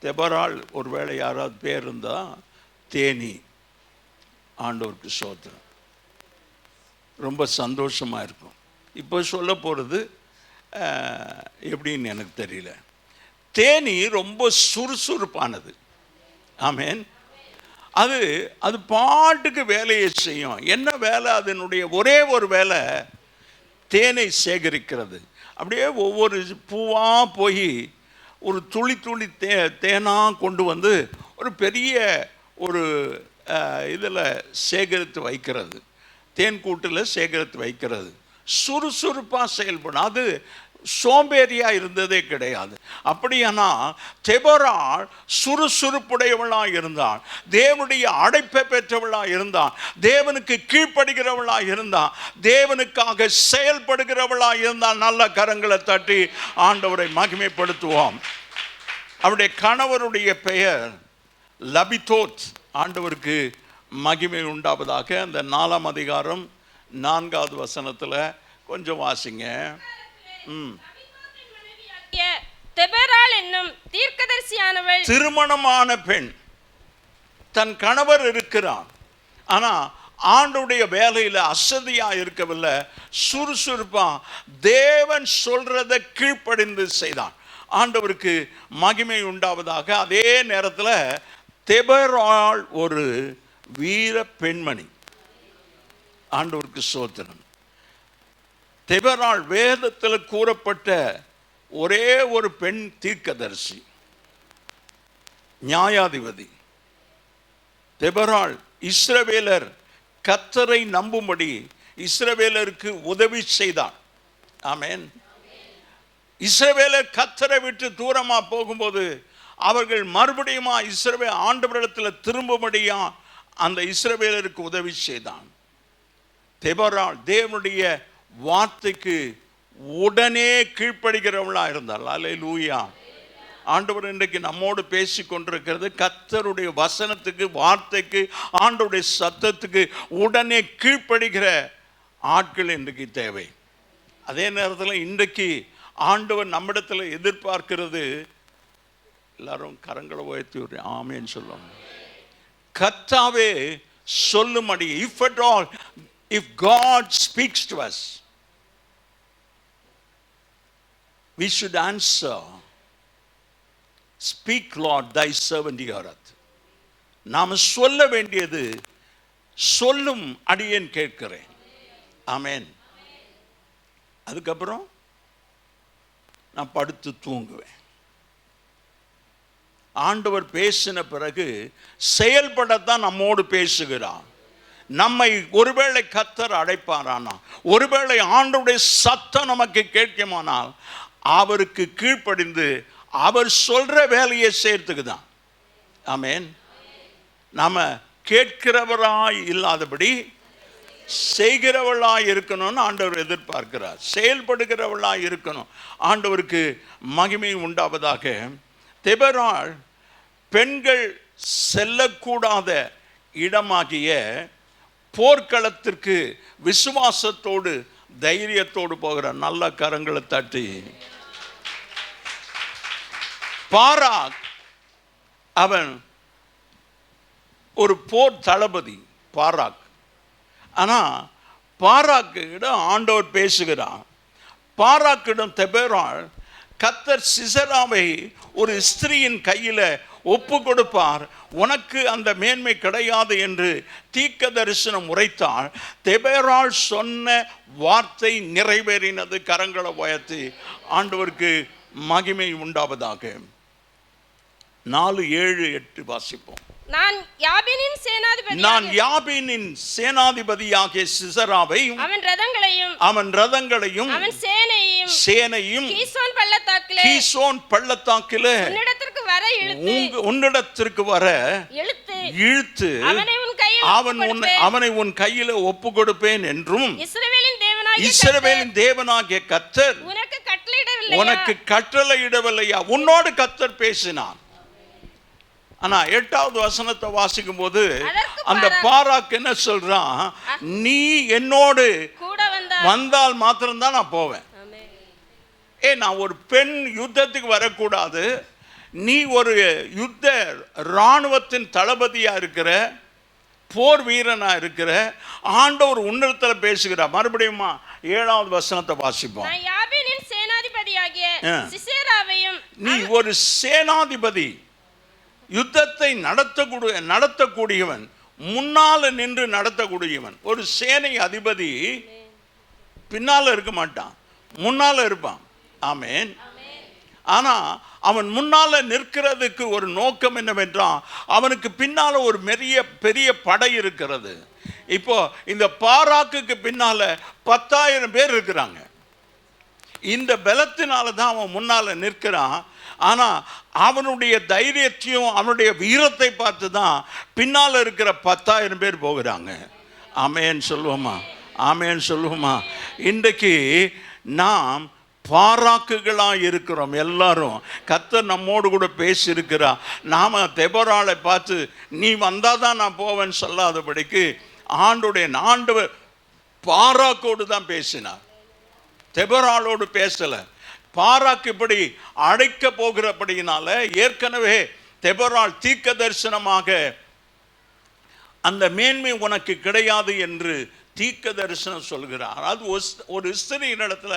தெபராள் ஒருவேளை யாராவது பேர் இருந்தா தேனி. ஆண்டவருக்கு ஸ்தோத்திரம். ரொம்ப சந்தோஷமா இருக்கும். இப்போ சொல்ல போகிறது எப்படின்னு எனக்கு தெரியல. தேனி ரொம்ப சுறுசுறுப்பானது. ஆமேன். அது பாட்டுக்கு வேலையை செய்யும். என்ன வேலை? அதனுடைய ஒரே ஒரு வேலை தேனை சேகரிக்கிறது. அப்படியே ஒவ்வொரு பூவாக போய் ஒரு துளி தேனாக கொண்டு வந்து ஒரு பெரிய ஒரு இதில் சேகரித்து வைக்கிறது. தேன் கூட்டில் சேகரித்து வைக்கிறது. சுறுசுறுப்பாக செயல்படும். அது சோம்பேறியாக இருந்ததே கிடையாது. அப்படியானா தெபராள் சுறுசுறுப்புடையவளாக இருந்தாள். தேவனுடைய அழைப்பை பெற்றவளாக இருந்தாள். தேவனுக்கு கீழ்ப்படுகிறவளாக இருந்தாள். தேவனுக்காக செயல்படுகிறவளாக இருந்தால் நல்ல கரங்களை தட்டி ஆண்டவரை மகிமைப்படுத்துவோம். அவருடைய கணவருடைய பெயர் லபிதோத். ஆண்டவருக்கு மகிமை உண்டாவதாக. அந்த 4ஆம் அதிகாரம் 4வது வசனத்தில் கொஞ்சம் வாசிங்க.
தெபராள் என்னும் தீர்க்கதரிசியானவள்
திருமணமான பெண், தன் கணவர் இருக்கிறான், ஆனா ஆண்டுடைய வேலையில் அசதியா இருக்கவில்லை, சுறுசுறுப்பா தேவன் சொல்றதை கீழ்ப்படிந்து செய்தான். ஆண்டவருக்கு மகிமை உண்டாவதாக. அதே நேரத்தில் தெபராள் ஒரு வீர பெண்மணி. ஆண்டவருக்கு ஸ்தோத்திரம். தெபராள் வேதத்தில் கூறப்பட்ட ஒரே ஒரு பெண் தீர்க்கதரிசி, நியாயாதிபதி. தெபராள் இஸ்ரவேலர் கர்த்தரை நம்பும்படி இஸ்ரவேலருக்கு உதவி செய்தார். ஆமென். இஸ்ரவேலர் கர்த்தரை விட்டு தூரமா போகும்போது அவர்கள் மறுபடியும் இஸ்ரவேல் ஆண்டவரிடத்தில் திரும்பும்படியா அந்த இஸ்ரவேலருக்கு உதவி செய்தான். தெபராள் தேவனுடைய வார்த்தைக்கு உடனே கீழ்ப்படுகிறவளா இருந்தாள். அல்லேலூயா. ஆண்டவர் இன்றைக்கு நம்மோடு பேசி கொண்டிருக்கிறது. கர்த்தருடைய வசனத்துக்கு, வார்த்தைக்கு, ஆண்டவருடைய சத்தத்துக்கு உடனே கீழ்ப்படுகிற ஆட்கள் இன்றைக்கு தேவை. அதே நேரத்தில் இன்றைக்கு ஆண்டவர் நம்மிடத்தில் எதிர்பார்க்கிறது, எல்லாரும் கரங்களை உயர்த்தி ஆமேன்னு சொல்லுவாங்க. கர்த்தாவே சொல்லும்படி, if God speaks to us, we should answer, speak Lord, thy servant heareth. நாம் சொல்ல வேண்டியது, சொல்லும் அடியேன் கேட்கிறேன். ஆமென். அதுக்கப்புறம் நான் படுத்து தூங்குவேன். ஆண்டவர் பேசின பிறகு செயல்படத்தான் நம்மோடு பேசுகிறார். நம்மை ஒருவேளை கர்த்தர் அழைப்பாரானா, ஒருவேளை ஆண்டவருடைய சத்தம் நமக்கு கேட்குமானால் அவருக்கு கீழ்ப்படிந்து அவர் சொல்ற வேலையை செய்யறதுக்கு தான். ஆமென். நாம கேட்கிறவராய் இல்லாதபடி செய்கிறவளாய் இருக்கணும்னு ஆண்டவர் எதிர்பார்க்கிறார். செயல்படுகிறவளாய் இருக்கணும். ஆண்டவருக்கு மகிமை உண்டாவதாக. தெபராள் பெண்கள் செல்லக்கூடாத இடமாகிய போர்க்களத்திற்கு விசுவாசத்தோடு தைரியத்தோடு போகிற நல்ல கரங்களை தட்டி. பாராக் அவன் ஒரு போர் தளபதி. பாராக். ஆனா பாராக்கிடம் ஆண்டவர் பேசுகிறான். பாராக்கிடம் தெபராள், கர்த்தர் சிசராவை ஒரு ஸ்திரீயின் கையில ஒப்பு கொடுப்பார், உனக்கு அந்த மேன்மை கிடையாது என்று தீர்க்க தரிசனம் உரைத்தாள். தெபராள் சொன்ன வார்த்தை நிறைவேறினது. கரங்களை உயர்த்தி ஆண்டவருக்கு மகிமை உண்டாவதாக. 4, 7, 8 வாசிப்போம்.
நான் யாபீனின்
சேனாதிபதியாகிய சிசராவையும்
அவன் ரதங்களையும் அவன் சேனையையும்
கீசோன் பள்ளத்தாக்கிலே உன்னிடத்திற்கு வர இழுத்து அவனை உன் கையில ஒப்பு கொடுப்பேன் என்றும் இஸ்ரவேலின் தேவனாகிய கர்த்தர் உனக்கு கட்டளையிடவில்லையா? உன்னோடு கர்த்தர் பேசினான். ஆனா 8வது வசனத்தை வாசிக்கும் போது அந்த பாராக் என்ன சொல்றான்? நீ என்னோடு வந்தால் மாத்திரம்தான் நான் போவேன். நான் ஒரு பெண் யுத்தத்துக்கு வரக்கூடாது, நீ ஒரு யுத்த இராணுவத்தின் தளபதியா இருக்கிற, போர் வீரனா இருக்கிற, ஆண்டவர் உன்னிடத்துல பேசுகிறார். மறுபடியும் 7வது வசனத்தை வாசிப்போம். நீ ஒரு சேனாதிபதி, யுத்தத்தை நடத்தக்கூடியவன், முன்னால நின்று நடத்தக்கூடியவன். ஒரு சேனை அதிபதி பின்னால இருக்க மாட்டான், முன்னால இருப்பான். ஆமென். ஆனா அவன் முன்னால நிற்கிறதுக்கு ஒரு நோக்கம் என்னவென்றால், அவனுக்கு பின்னால ஒரு பெரிய படை இருக்கிறது. இப்போ இந்த பாராக்குக்கு பின்னால 10,000 பேர் இருக்கிறாங்க. இந்த பலத்தினால தான் அவன் முன்னால நிற்கிறான். ஆனா அவனுடைய தைரியத்தையும் அவனுடைய வீரத்தை பார்த்து தான் பின்னால இருக்கிற 10,000 பேர் போகிறாங்க. ஆமென் சொல்லுவோமா? ஆமென் சொல்லுவோமா? இன்றைக்கு நாம் பாராக்குகளாக இருக்கிறோம். எல்லாரும் கர்த்தர் நம்மோடு கூட பேசியிருக்கிறார். நாம தெபொராளை பார்த்து நீ வந்தாதான் நான் போவேன்னு சொல்லாதபடிக்கு ஆண்டவர் பாராக்கோடு தான் பேசினார், தெபொராளோடு பேசல. பாராக்கு இப்படி அழைக்க போகிறபடியினால ஏற்கனவே தெபொராள் தீர்க்க தரிசனமாக அந்த மேன்மை உனக்கு கிடையாது என்று தீர்க்க தரிசனம் சொல்கிறார். அது ஒரு ஸ்திரீயினிடத்துல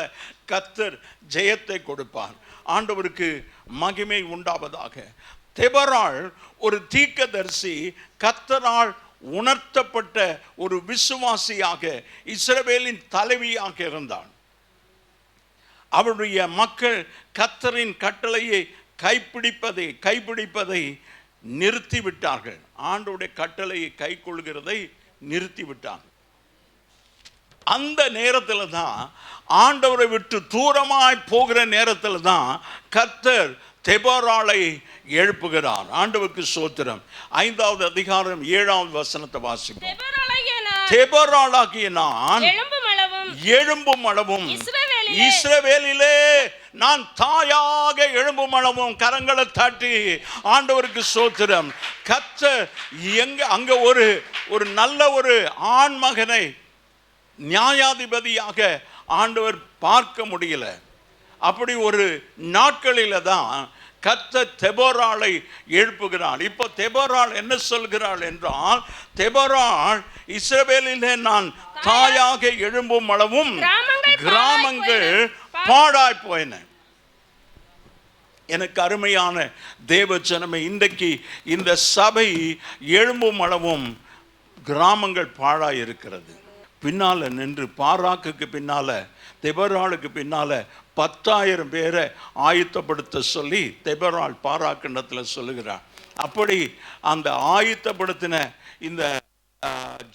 கர்த்தர் ஜெயத்தை கொடுப்பார். ஆண்டவருக்கு மகிமை உண்டாவதாக. தெபொராள் ஒரு தீர்க்கதரிசி, கர்த்தரால் உணர்த்தப்பட்ட ஒரு விசுவாசியாக, இஸ்ரவேலின் தலைவியாக இருந்தாள். அவருடைய மக்கள் கர்த்தரின் கட்டளையை கைப்பிடிப்பதை நிறுத்திவிட்டார்கள். ஆண்டவருடைய கட்டளையை கை கொள்கிறதை நிறுத்திவிட்டார்கள். அந்த நேரத்தில் தான், ஆண்டவரை விட்டு தூரமாய் போகிற நேரத்தில் தான் கர்த்தர் தெபொராளை எழுப்புகிறார். ஆண்டவருக்கு ஸ்தோத்திரம். 5வது அதிகாரம் 7வது வசனத்தை வாசிப்போம். தெபொராளாகிய நான் எழும்பும் அளவும் இஸ்ரவேலிலே நான் தாயாக எழும்பும் அளவும். கரங்களை தட்டி ஆண்டவருக்கு ஸ்தோத்திரம். கர்த்தர் அங்க ஒரு நல்ல ஒரு ஆண் மகனை நியாயாதிபதியாக ஆண்டவர் பார்க்க முடியல. அப்படி ஒரு நாட்களில தான் கர்த்தர் தெபொராளை எழுப்புகிறாள். இப்போ தெபொராள் என்ன சொல்கிறாள் என்றால், தெபொராள் இஸ்ரவேலிலே நான் தாயாக எழும்பும் அளவும் கிராமங்கள் பாழாய் போயின. எனக்கு அருமையான தேவ ஜனமே, இன்றைக்கு இந்த சபை எழும்பும் அளவும் கிராமங்கள் பாழாய் இருக்கிறது. பின்னால நின்று பாராக்குக்கு பின்னால, தெபொராளுக்கு பின்னால 10,000 பேரை ஆயத்தப்படுத்த சொல்லி தெபொராள் பாராக்கிண்டத்தில் சொல்லுகிறார். அப்படி அந்த ஆயத்தப்படுத்தின இந்த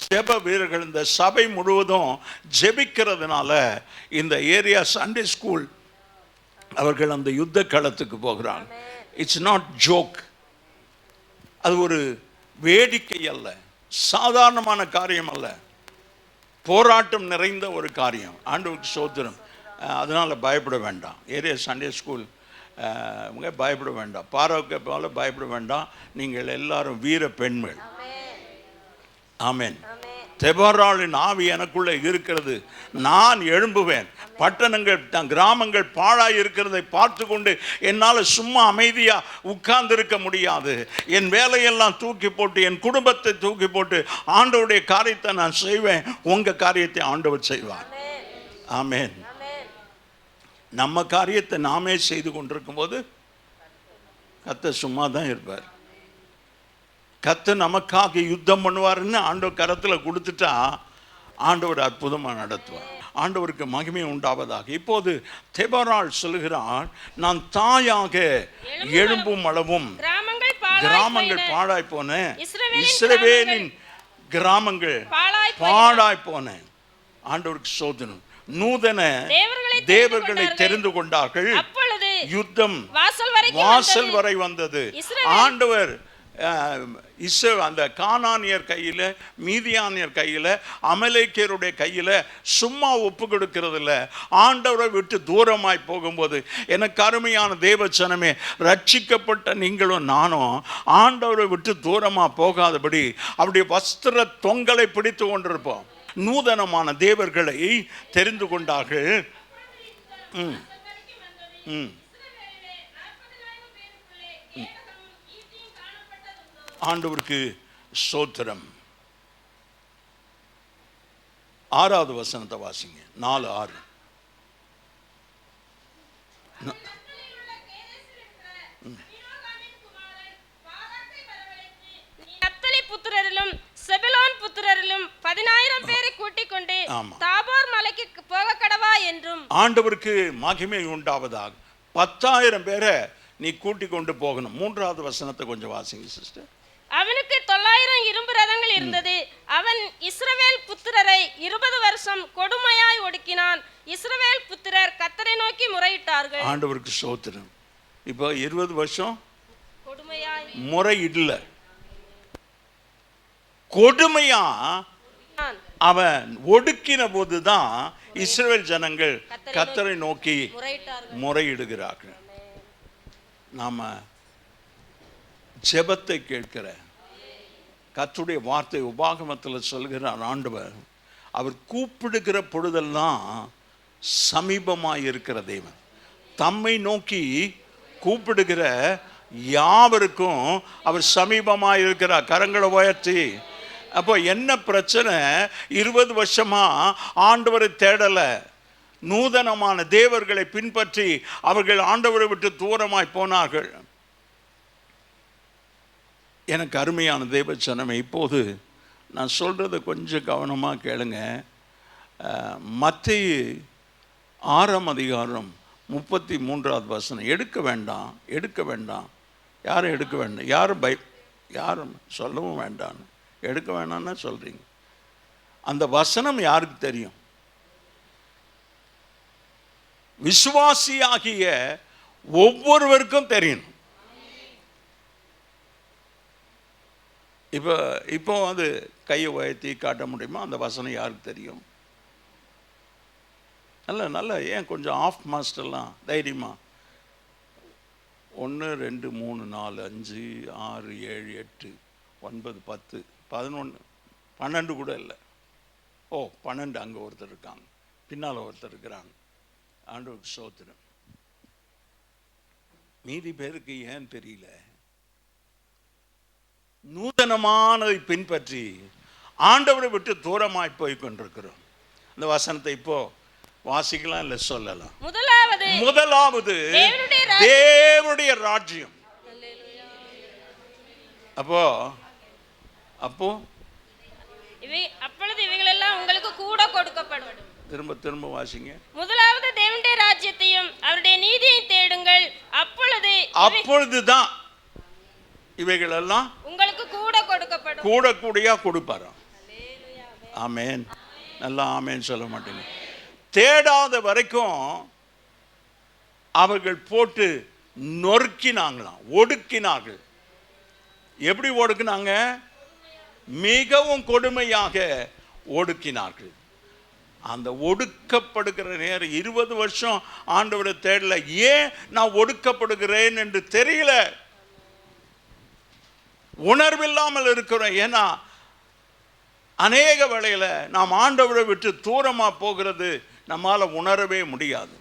ஜெப வீரர்கள் இந்த சபை முழுவதும் ஜெபிக்கிறதுனால இந்த ஏரியா சண்டே ஸ்கூல் அவர்கள் அந்த யுத்த களத்துக்கு போகிறாங்க. It's not joke. அது ஒரு வேடிக்கை அல்ல, சாதாரணமான காரியம் அல்ல, போராட்டம் நிறைந்த ஒரு காரியம். ஆண்டவருக்கு ஸ்தோத்திரம். அதனால் பயப்பட வேண்டாம். ஏரியா சண்டே ஸ்கூல் பயப்பட வேண்டாம், பாராவுக்கு போல பயப்பட வேண்டாம். நீங்கள் எல்லாரும் வீர பெண்கள். ஆமென். தெபொராளின் ஆவி எனக்குள்ள இருக்கிறது. நான் எழும்புவேன். பட்டணங்கள் கிராமங்கள் பாழாய் இருக்கிறதை பார்த்து கொண்டு என்னால் சும்மா அமைதியா உட்கார்ந்து இருக்க முடியாது. என் வேலையெல்லாம் தூக்கி போட்டு, என் குடும்பத்தை தூக்கி போட்டு ஆண்டவருடைய காரியத்தை நான் செய்வேன். உங்க காரியத்தை ஆண்டவர் செய்வார். ஆமென். நம்ம காரியத்தை நாமே செய்து கொண்டிருக்கும் போது கர்த்தர் சும்மா தான் இருப்பார். கர்த்தர் நமக்காக யுத்தம் பண்ணுவாருன்னு ஆண்டவர் கரத்தில் கொடுத்துட்டா ஆண்டவர் அற்புதமாக நடத்துவார். ஆண்டவருக்கு மகிமை உண்டாவதாக. இப்போது தெபொராள் சொல்லுகிறாள், நான் தாயாக எழும்பும் அளவும் கிராமங்கள் பாழாய் போன, இஸ்ரவேலின் கிராமங்கள் பாழாய் போன. ஆண்டவருக்கு சோதனை. நூதன தேவர்களை தெரிந்து கொண்டார்கள். யுத்தம் வாசல் வரை வந்தது. ஆண்டவர் அந்த கானானியர் கையில, மீதியானியர் கையில, அமலேக்கியருடைய கையில சும்மா ஒப்பு கொடுக்கிறது இல்லை. ஆண்டவரை விட்டு தூரமாய் போகும்போது, எனக்கு அருமையான தேவச்சனமே, ரட்சிக்கப்பட்ட நீங்களும் நானும் ஆண்டவரை விட்டு தூரமா போகாதபடி அவருடைய வஸ்திர தொங்கலை பிடித்து கொண்டிருப்போம். நூதனமான தேவர்களை தெரிந்து கொண்டார்கள். ஆண்டவருக்கு ஸ்தோத்திரம். 6வது வசனத்தை வாசிங்க. 4:6.
நப்தலி புத்திரரிலும் செபுலோன் புத்திரரிலும் 10,000 பேரை கூட்டிக் கொண்டு தாபோர் மலைக்கு போக கடவா என்றும்.
ஆண்டவருக்கு மகிமை உண்டாவதாக. 10,000 பேரை நீ கூட்டிக் கொண்டு போகணும். 3வது வசனத்தை கொஞ்சம் வாசிங்க சிஸ்டர்.
அவனுக்கு 900 இரும்பு ரதங்கள் இருந்தது. அவன் இஸ்ரவேல் புத்திரரை 20 வருஷம் கொடுமையாய் ஒடுக்கினான். இஸ்ரவேல் புத்திரர் கர்த்தரை நோக்கி முறையிட்டார்கள்.
ஆண்டவருக்கு ஸ்தோத்திரம். இப்போ 20 வருஷம்
கொடுமையாய்
முறையிடல, கொடுமையா அவன் ஒடுக்கின போதுதான் இஸ்ரவேல் ஜனங்கள் கர்த்தரை நோக்கி முறையிடுகிறார்கள். நாம ஜெபத்தை கேட்கிற கர்த்தருடைய வார்த்தை உபாகமத்தில் சொல்கிறார் ஆண்டவர், அவர் கூப்பிடுகிற பொழுதெல்லாம் சமீபமாய் இருக்கிற தேவன். தம்மை நோக்கி கூப்பிடுகிற யாவருக்கும் அவர் சமீபமாய் இருக்கிறார். கரங்களை உயர்த்தி. அப்போ என்ன பிரச்சனை? 20 வருஷமா ஆண்டவரை தேடல, நூதனமான தேவர்களை பின்பற்றி அவர்கள் ஆண்டவரை விட்டு தூரமாய் போனார்கள். எனக்கு அருமையான தேவச்சனமே, இப்போது நான் சொல்கிறத கொஞ்சம் கவனமாக கேளுங்க. மத்தேயு 6ஆம் அதிகாரம் 33வது வசனம். எடுக்க வேண்டாம். யாரும் எடுக்க வேண்டாம். யாரும் சொல்லவும் வேண்டாம். எடுக்க வேண்டாம்னா சொல்கிறீங்க. அந்த வசனம் யாருக்கு தெரியும்? விசுவாசியாகிய ஒவ்வொருவருக்கும் தெரியும். இப்போ அது கையை உயர்த்தி காட்ட முடியுமா? அந்த வசனம் யாருக்கு தெரியும்? நல்ல ஏன் கொஞ்சம் ஆஃப் மாஸ்டர்லாம் தைரியமா 1 2 3 4 5 6 7 8 9 10 11 12 கூட இல்லை. 12 அங்கே ஒருத்தர் இருக்காங்க, பின்னால் ஒருத்தர் இருக்கிறாங்க. ஆண்டவருக்கு ஸ்தோத்திரம். மீதி பேருக்கு ஏன் தெரியல? நூதனமானதை பின்பற்றி ஆண்டவரை விட்டு தூரமாய் போய் கொண்டிருக்கிறோம். இந்த வசனத்தை இப்போ வாசிக்கலாம், இல்லை சொல்லலாம். முதலாவது தேவனுடைய ராஜ்யம். அப்போ
அப்பொழுது இவைகளெல்லாம் உங்களுக்கு கூட கொடுக்கப்படும்.
திரும்ப வாசிங்க.
முதலாவது தேவனுடைய ராஜ்யத்தையும் அவருடைய நீதியையும் தேடுங்கள்,
அப்பொழுதுதான் இவைகளெல்லாம்
உங்களுக்கு கூட கொடுக்கப்படும்.
கூடியா கொடுப்பாராம். ஆமேன். நல்லா ஆமேன் சொல்ல மாட்டேங்க. தேடாத வரைக்கும் அவர்கள் போட்டு நொறுக்கினாங்களாம், ஒடுக்கினார்கள். எப்படி ஒடுக்கினாங்க? மிகவும் கொடுமையாக ஒடுக்கினார்கள். அந்த ஒடுக்கப்படுகிற நேரம் 20 வருஷம் ஆண்டவரை தேடல. ஏன் நான் ஒடுக்கப்படுகிறேன் என்று தெரியல, உணர்வில்லாமல் இருக்கிறோம். ஏன்னா அநேக வேளையில நாம் ஆண்டவரை விட்டு தூரமா போகிறது நம்மால உணரவே முடியாது.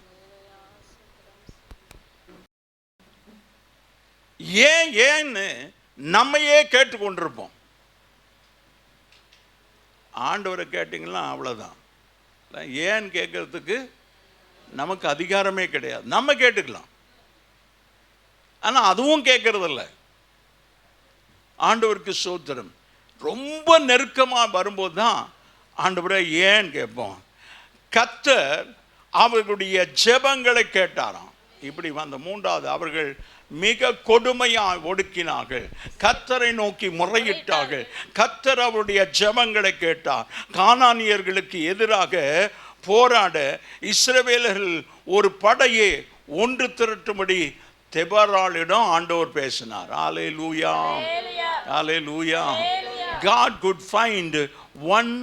ஏன்னு நம்மையே கேட்டுக்கொண்டிருப்போம். ஆண்டவரை கேட்டீங்கன்னா அவ்வளவுதான். ஏன் கேட்கறதுக்கு நமக்கு அதிகாரமே கிடையாது. நம்ம கேட்டுக்கலாம், ஆனா அதுவும் கேட்கறதில்ல. ஆண்டவருக்கு ஸ்தோத்திரம். ரொம்ப நெருக்கமாக வரும்போது தான் ஆண்டவரை ஏன் கேட்போம். கர்த்தர் அவர்களுடைய ஜெபங்களை கேட்டாராம். இப்படி வந்த 3வது, அவர்கள் மிக கொடுமையாய் ஒடுக்கினார்கள். கர்த்தரை நோக்கி முறையிட்டார்கள். கர்த்தர் அவருடைய ஜெபங்களை கேட்டார். கானானியர்களுக்கு எதிராக போராட இஸ்ரவேலர்கள் ஒரு படையை ஒன்று திரட்டும்படி தெபராளிடம் ஆண்டவர் பேசினார். ஹல்லேலூயா, ஹல்லேலூயா. God could find one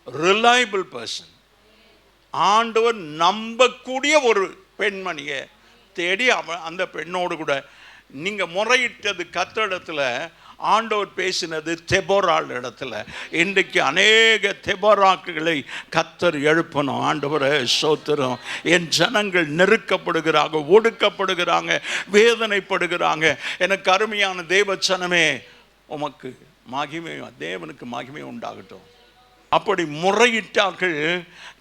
reliable person. ஆண்டவர் நம்பக்கூடிய ஒரு பெண்மணியை தேடி அந்த பெண்ணோடு கூட நீங்க முறையிட்டது கர்த்தரிடத்துல, ஆண்டவர் பேசினது தெபோராள் இடத்துல. இன்றைக்கு அநேக தெபோராக்குகளை கர்த்தர் எழுப்பணும். ஆண்டவரே ஸ்தோத்திரம். என் ஜனங்கள் நெருக்கப்படுகிறாங்க, ஒடுக்கப்படுகிறாங்க, வேதனைப்படுகிறாங்க. எனக்கு அருமையான தேவ ஜனமே, உமக்கு மகிமை, தேவனுக்கு மகிமை உண்டாகட்டும். அப்படி முறையிட்டார்கள்.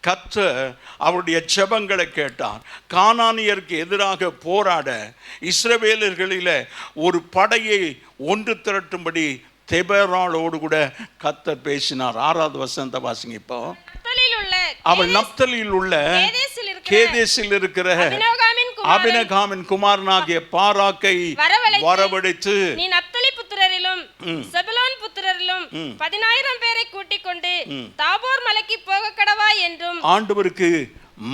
கர்த்தர் அவருடைய ஜெபங்களை கேட்டார். கானானியருக்கு எதிராக போராட இஸ்ரவேலர்களில் ஒரு படையை ஒன்று திரட்டும்படி தெபராளோடு கூட கர்த்தர் பேசினார். 6வது வசனத்தை வாசிங்க. இப்போ அவள் நப்தலியில் உள்ள கேதேசில் இருக்கிற அபினகாமின் குமாரனாகிய பாராக்கை வரவழைத்து
நீ நப்தலி புத்திரரிலும் செபுலோன் புத்திரரிலும் 10000 பேரை கூட்டிக் கொண்டு தாபோர் மலைக்கு போக கடவா என்றும்.
ஆண்டவருக்கு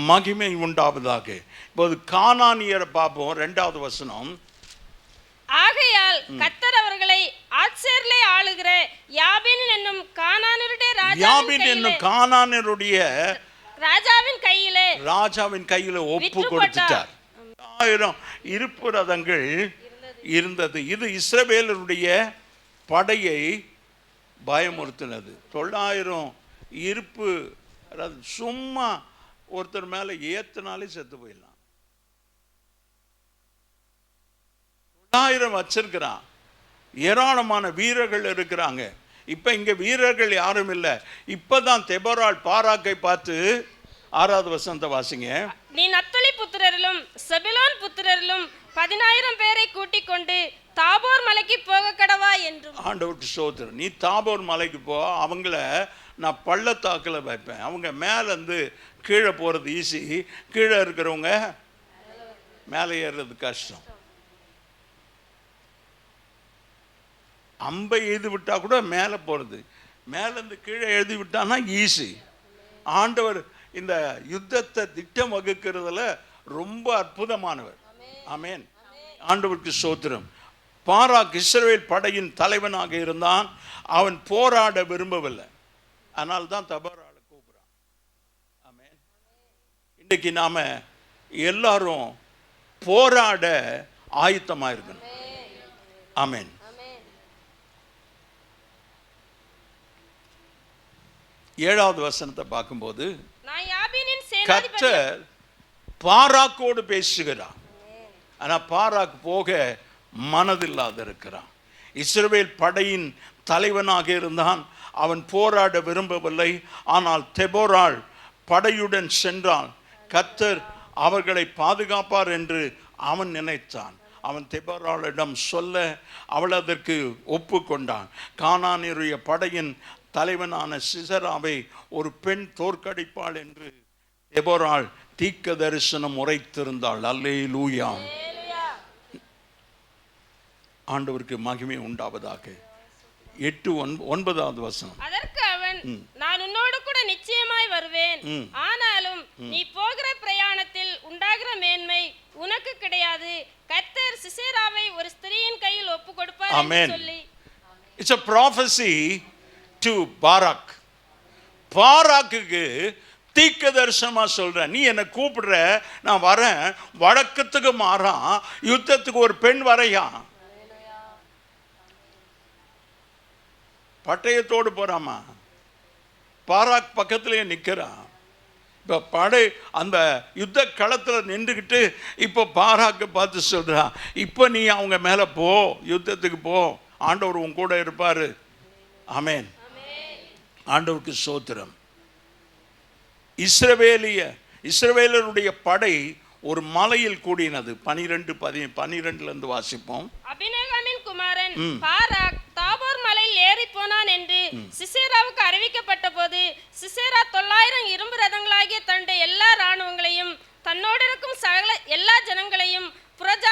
மகிமை உண்டாவதாக. இப்போது கானானியரை பார்ப்போம். 2வது வசனம்.
ஆகையால் கர்த்தர் அவர்களை ஆத்சேரிலே ஆளுகிற யாபீன் என்னும் கானானியருடைய ராஜாவின் கையிலே ஒப்பு கொடுத்துட்டார். 1000 இருப்பு ரதங்கள் இருந்தது. இது இஸ்ரவேலருடைய படையை பயமுறுத்தினது. 900 இருப்பு சும்மா ஒருத்தர் மேல ஏத்தினாலே செத்து போயிடலாம். 900 வச்சிருக்கிறான். ஏராளமான வீரர்கள் இருக்கிறாங்க. இப்ப இங்க வீரர்கள் யாரும் இல்லை. இப்பதான் தெபோராள் பாராக்கை பார்த்து 6வது வசனத்தை வாசிங்க. நீ நப்தலி புத்திரரிலும் செபுலோன் புத்திரரிலும் 10000 பேரை கூட்டிக் கொண்டு தாபோர் மலைக்கு போக கடவா என்றும்.
ஆண்டவருக்கு ஸ்தோத்திரம். நீ தாபோர் மலைக்கு போ, அவங்கள நான் பள்ளத்தாக்கில் வைப்பேன். அவங்க மேலேருந்து கீழே போகிறது ஈஸி, கீழே இருக்கிறவங்க மேலே ஏறுறது கஷ்டம். அம்பை எழுதி விட்டா கூட மேலே போகிறது, மேலேருந்து கீழே எழுதி விட்டான்னா ஈஸி. ஆண்டவர் இந்த யுத்தத்தை திட்டம் வகுக்கிறதுல ரொம்ப அற்புதமானவர். ஆமென். ஆண்டவருக்கு ஸ்தோத்திரம். பாராக் இஸ்ரவேல் படையின் தலைவனாக இருந்தான். அவன் போராட விரும்பவில்லை. அதனால தான் தெபோராளை கூப்பிடுறான். ஆமென். இன்னைக்கு நாம எல்லாரும் போராட ஆயத்தமா இருக்கணும். ஆமென். 7வது வசனத்தை பார்க்கும்போது கர்த்தர் பாராக்கோடு பேசுகிறார். ஆனா பாராக் போக மனதில்லாத இருக்கிறான். இஸ்ரவேல் படையின் தலைவனாக இருந்தான். அவன் போராட விரும்பவில்லை. ஆனால் தெபோராள் படையுடன் சென்றான். கர்த்தர் அவர்களை பாதுகாப்பார் என்று அவன் நினைத்தான். அவன் தெபோராளிடம் சொல்ல அவள் அதற்கு ஒப்புக்கொண்டான். கானானியருடைய படையின் தலைவனான சிசராவை ஒரு பெண் தோற்கடிப்பாள் என்று தெபோராள் தீர்க்க தரிசனம் உரைத்திருந்தாள். அல்லேலூயா. ஆண்டவருக்கு மகிமை உண்டாவதாக. 8-9வது வசனம்.
அதற்கு அவன், நான் உன்னோடு கூட நிச்சயமாய் வருவேன், ஆனாலும் நீ போகிற பிரயாணத்தில் உண்டாகிற மேன்மை உனக்கு கிடையாது. கர்த்தர் சிசேராவை ஒரு ஸ்திரீயின் கையில் ஒப்பு கொடுப்பார் என்று சொல்லி.
It's a prophecy to Barak. பாராக்குக்கு தீர்க்க தரிசனமா சொல்ற, நீ என்னை கூப்பிடுற, நான் வரேன். வழக்கத்துக்கு மாறா யுத்தத்துக்கு ஒரு பெண் வரையா, பட்டயத்தோடு போறாமா. பாராக் பக்கத்திலேயே நிற்கிறான். இப்போ படை அந்த யுத்த களத்தில் நின்றுக்கிட்டு இப்போ பாராக்கை பார்த்து சொல்றான், இப்போ நீ அவங்க மேலே போ, யுத்தத்துக்கு போ, ஆண்டவர் உன் கூட இருப்பாரு. ஆமென். ஆண்டவருக்கு ஸ்தோத்திரம். இஸ்ரவேலருடைய படை ஒரு மலையில் கூடினது. 12 வாசிப்போம்.
அபினகாமின் குமாரன் பாராக் தாபோர் மலையில் ஏறி போனான் என்று சிசேராவுக்கு அறிவிக்கப்பட்ட போது சிசேரா 900 இரும்பு ரதங்களாகிய தன்னுடைய எல்லா இராணுவங்களையும் தன்னோடு இருக்கும் சகல எல்லா ஜனங்களையும் புறஜாதி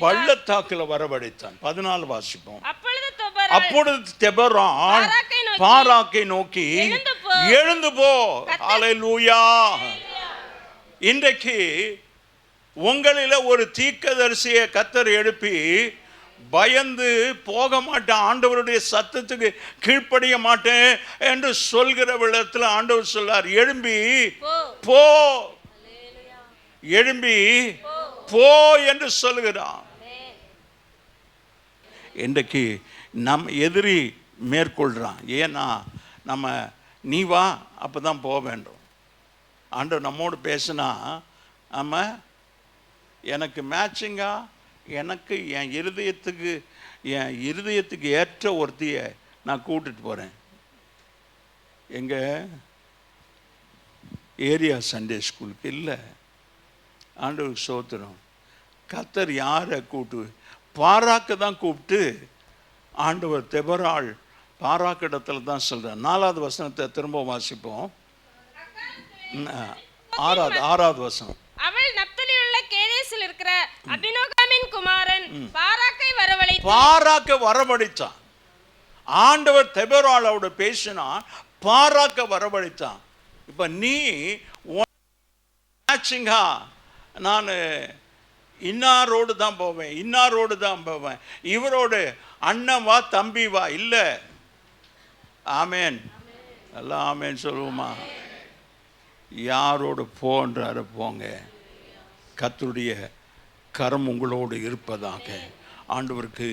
பள்ளத்தாக்குல வரவழைத்தான். 14 வாசிப்போம்.
அப்பொழுது
தெபொராள் பாராக்கை நோக்கி எழுந்து போ. அல்லேலூயா. இன்றைக்கு உங்களில ஒரு தீர்க்கதரிசியை கர்த்தர் எழுப்பி பயந்து போக மாட்டேன், ஆண்டவருடைய சத்தத்துக்கு கீழ்ப்படிய மாட்டேன் என்று சொல்கிற விதத்தில் ஆண்டவர் சொல்றார், எழும்பி போ, எழும்பி போ என்று சொல்கிறார். இன்றைக்கு நம் எதிரி மேற்கொள்கிறான். ஏன்னா நம்ம நீ வா அப்பதான் போக வேண்டும். ஆண்டவர் நம்மோடு பேசினா நம்ம எனக்கு மேட்சிங்கா, எனக்கு என் இருதயத்துக்கு ஏற்ற ஒருத்தியை நான் கூட்டிட்டு போகிறேன். எங்கள் ஏரியா சண்டே ஸ்கூலுக்கு இல்லை. ஆண்டவருக்கு ஸ்தோத்திரம். கர்த்தர் யாரை பாராக்கு தான் கூப்பிட்டு ஆண்டவர் தெபொராள் பாராக்கு இடத்துல தான் சொல்கிறார். 4வது வசனத்தை திரும்ப வாசிப்போம். 6வது வசனம்.
அவள் நப்தலியில் உள்ள கேதேசில் இருக்கிற அபினோகாமின் குமாரன்
பாராக்கை வரவழைத்தான். ஆண்டவர் தெபொராளோட பேசினா பாராக்கை வரவழைத்தான். இப்ப நீ மேட்சிங்கா, நான் இன்னாரோடு தான் போவேன், இன்னாரோடு தான் போவேன், இவரோடு அண்ணன் வா தம்பி வா, இல்லை. ஆமேன், எல்லாம் ஆமேன் சொல்லுவோமா? யாரோடு போன்றாரு போங்க. கர்த்தருடைய கரம் உங்களோடு இருப்பதாக. ஆண்டவருக்கு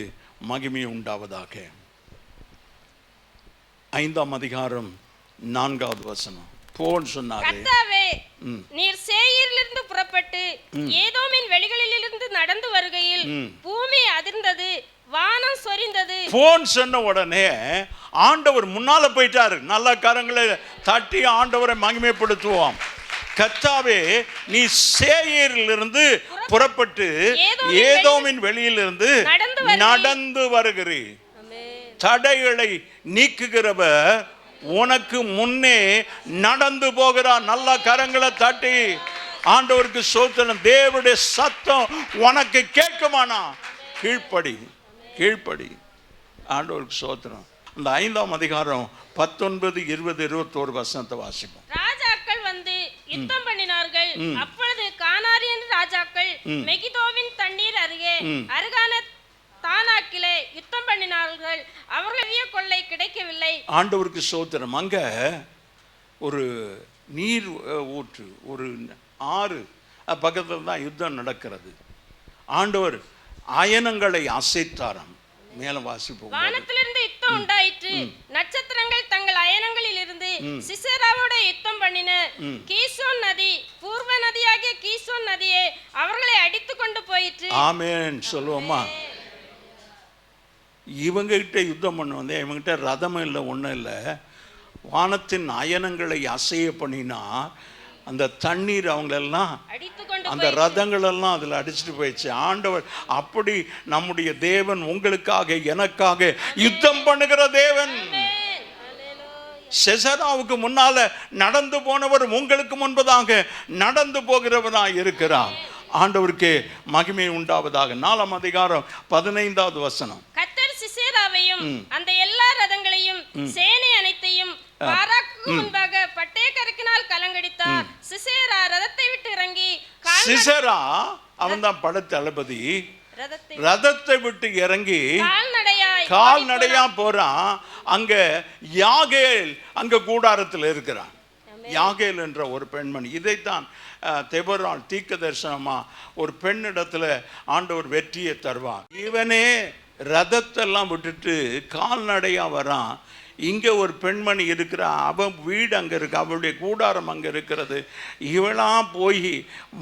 மகிமை உண்டாவதாக. 5ஆம் அதிகாரம் 4வது வசனம். போன்னு சொன்னாரு.
கர்த்தாவே, நீர் சேயீரிலிருந்து புறப்பட்டு ஏதோமின் வெளிகளிலிருந்து நடந்து வருகையில் பூமி அதிர்ந்தது, வானம் சொரிந்தது. போன் சொன்ன உடனே ஆண்டவர் முன்னால போயிட்டாரு. நல்ல கரங்களை தட்டி ஆண்டவரை மகிமைப்படுத்துவோம். கர்த்தாவே, நீ சேயீரிலிருந்து புறப்பட்டு ஏதோமின் வெளியிலிருந்து நடந்து வருகிறீர். தடைகளை நீக்குகிறவர் உனக்கு முன்னே நடந்து போகிறார். நல்ல கரங்களை தட்டி ஆண்டவருக்கு ஸ்தோத்திரம். தேவனுடைய சத்தம் உனக்கு கேட்குமானா கீழ்ப்படி, கீழ்ப்படி. ஆண்டவருக்கு ஸ்தோத்திரம். இந்த 5ஆம் அதிகாரம் 19, 20, 21 வசனத்தை வாசிப்போம். ராஜாக்கள் வந்து யுத்தம் பண்ணினார்கள். அப்பொழுது கானாரியன் ராஜாக்கள் மெகிதோவின் தண்ணீர் அருகான தானாக்கிலே யுத்தம் பண்ணினார்கள். அவர்களுடைய கொள்ளை கிடைக்கவில்லை.
ஆண்டவருக்கு ஸ்தோத்திரம். அங்க ஒரு நீர் ஊற்று, ஒரு ஆறு பக்கத்தில் தான் யுத்தம் நடக்கிறது. ஆண்டவர் அயனங்களை அசைத்தாராம். மேல வாசிப்போம்.
வானத்திலிருந்து யுத்தம் உண்டாயிற்று. நட்சத்திரங்கள் தங்கள் அயனங்களில் இருந்து சிசேராவோட யுத்தம் பண்ணின. கீசோன் நதி, பூர்வ நதியாகிய கீசோன் நதியே அவர்களை அடித்து கொண்டு போயிற்று.
ஆமென் சொல்லுவோமா? இவங்க கிட்ட யுத்தம் பண்ண வந்தேன். இவங்கிட்ட ரதமும் இல்லை, ஒன்றும் இல்லை. வானத்தின் அயனங்களை அசைய பண்ணினா அந்த தண்ணீர் அவங்களெல்லாம், அந்த ரதங்கள் எல்லாம் அதில் அடிச்சுட்டு போயிடுச்சு. ஆண்டவர் அப்படி நம்முடைய தேவன் உங்களுக்காக எனக்காக யுத்தம் பண்ணுகிற தேவன். செசராவுக்கு முன்னால நடந்து போனவர் உங்களுக்கு முன்பதாக நடந்து போகிறவராய் இருக்கிறார். ஆண்டவருக்கு மகிமை உண்டாவதாக. 4ஆம் அதிகாரம் 15வது வசனம்.
கர்த்தர் சிசேராவையும் அந்த எல்லா ரதங்களையும் சேனை அனைத்தையும் பாராக்கு முன்பாக பட்டயக்கருக்கினால் கலங்கடித்தார். சிசேரா ரதத்தை விட்டு இறங்கி,
சிசேரா அவன் தான் படைத்தளபதி, ரதத்தை விட்டு இறங்கி கால்நடையா போறான். அங்க யாகேல் அங்க கூடாரத்தில் இருக்கிறான். யாகேல் என்ற ஒரு பெண்மணி. இதைத்தான் தெபொராள் தீர்க்க தரிசனமா ஒரு பெண்ணிடத்துல ஆண்டவர் வெற்றியை தருவார். இவனே ரதத்தெல்லாம் விட்டுட்டு கால்நடையா வரான். இங்க ஒரு பெண்மணி இருக்கிறா, அவன் வீடு அங்க இருக்கு, அவளுடைய கூடாரம் அங்க இருக்கிறது. இவளாம் போய்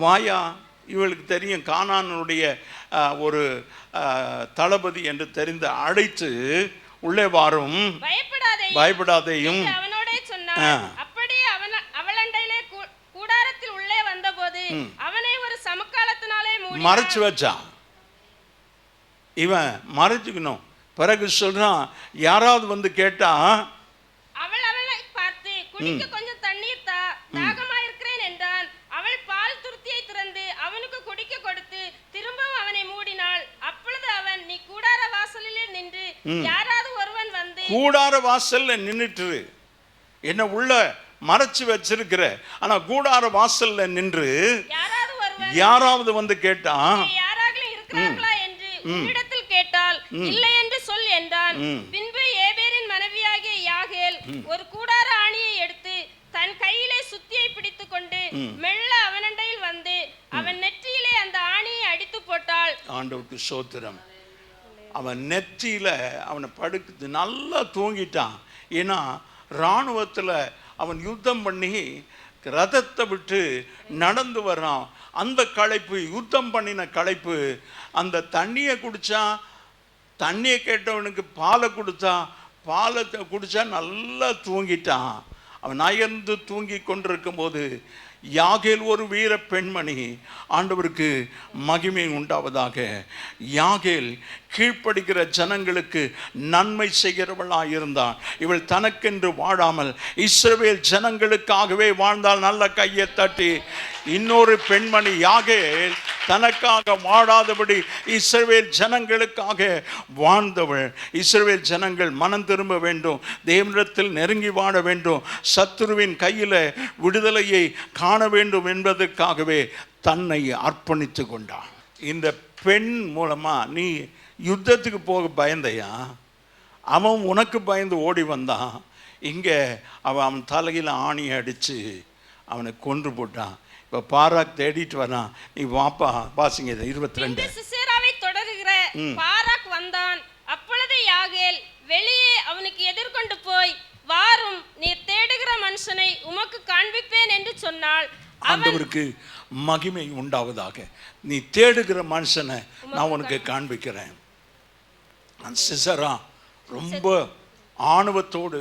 வாயா, இவளுக்கு தெரியும் கானானுடைய ஒரு தளபதி என்று தெரிந்து அழைத்து உள்ளே வாரும், பயப்படாதையும் மறைச்சு வச்சான். இவன் மறைச்சுக்கணும். பிறகு சொல்றான், யாராவது வந்து கேட்டா
அவளை பார்த்து குடிக்க கொஞ்சம் தண்ணீர் தா, தாகமா இருக்கிறேன் என்றான். அவள் பால் துருத்தியை திறந்து அவனுக்கு குடிக்க கொடுத்து திரும்பவும் அவனை மூடினாள். யாராவது ஒருவன் வந்து
கூடார வாசல்ல நின்னுட்டு என்ன உள்ள மறைச்சு வச்சிருக்கிற, ஆனா கூடார வாசல்ல நின்று யாராவது வந்து கேட்டா
யாராவது இருக்கிறார்களா என்று உன்னிடத்தில் கேட்டால் இல்லை என்று சொல் என்றான். பின்பு ஏபேரின் மனைவியாகிய யாகேல் ஒரு கூடார ஆணியை எடுத்து தன் கையிலே சுத்தியை பிடித்துக் கொண்டு மெல்ல அவனண்டையில் வந்து அவன் நெற்றியிலே அந்த ஆணியை அடித்து போட்டாள்.
ஆண்டவருக்கு ஸ்தோத்திரம். அவன் நெற்றியில அவனை படுத்து நல்லா தூங்கிட்டான். ஏன்னா இராணுவத்துல அவன் யுத்தம் பண்ணி ரதத்தை விட்டு நடந்து வர்றான். அந்த களைப்பு, யுத்தம் பண்ணின களைப்பு, அந்த தண்ணியை குடிச்சா, தண்ணியை கேட்டவனுக்கு பாலை கொடுத்தா, பாலை குடிச்சா நல்லா தூங்கிட்டான். அவன் அயர்ந்து தூங்கி கொண்டிருக்கும் போது யாகேல் ஒரு வீர பெண்மணி, ஆண்டவருக்கு மகிமை உண்டாவதாக, யாகேல் கீழ்ப்படுகிற ஜனங்களுக்கு நன்மை செய்கிறவளாக இருந்தாள். இவள் தனக்கென்று வாழாமல் இஸ்ரவேல் ஜனங்களுக்காகவே வாழ்ந்தாள். நல்ல கையை தட்டி. இன்னொரு பெண்மணி யாகேல் தனக்காக வாழாதபடி இஸ்ரவேல் ஜனங்களுக்காக வாழ்ந்தவள். இஸ்ரவேல் ஜனங்கள் மனம் திரும்ப வேண்டும், தேவனிடத்தில் நெருங்கி வாழ வேண்டும், சத்துருவின் கையில் விடுதலையை காண வேண்டும் என்பதற்காகவே தன்னை அர்ப்பணித்து கொண்டான். இந்த பெண் மூலமா நீ யுத்தத்துக்கு போக பயந்தையா? அவன் உனக்கு பயந்து ஓடி வந்தான். இங்கே அவன் தலையில் ஆணியை அடித்து அவனை கொன்று போட்டான். இப்போ பாராக் தேடிட்டு வரான். நீ வாப்பா, வாசிங்க 22.
சிசேராவை தொடருகிற பாராக் வந்தான். அப்பொழுது யாகேல் வெளியே அவனுக்கு எதிர்கொண்டு போய், வாரும், நீர் தேடுகிற மனுஷனை உமக்கு காண்பிப்பேன் என்று சொன்னாள்.
ஆண்டவருக்கு மகிமை உண்டாவதாக. நீ தேடுகிற மனுஷனை நான் உனக்கு காண்பிக்கிறேன். சிசரா ரொம்ப ஆணவத்தோடு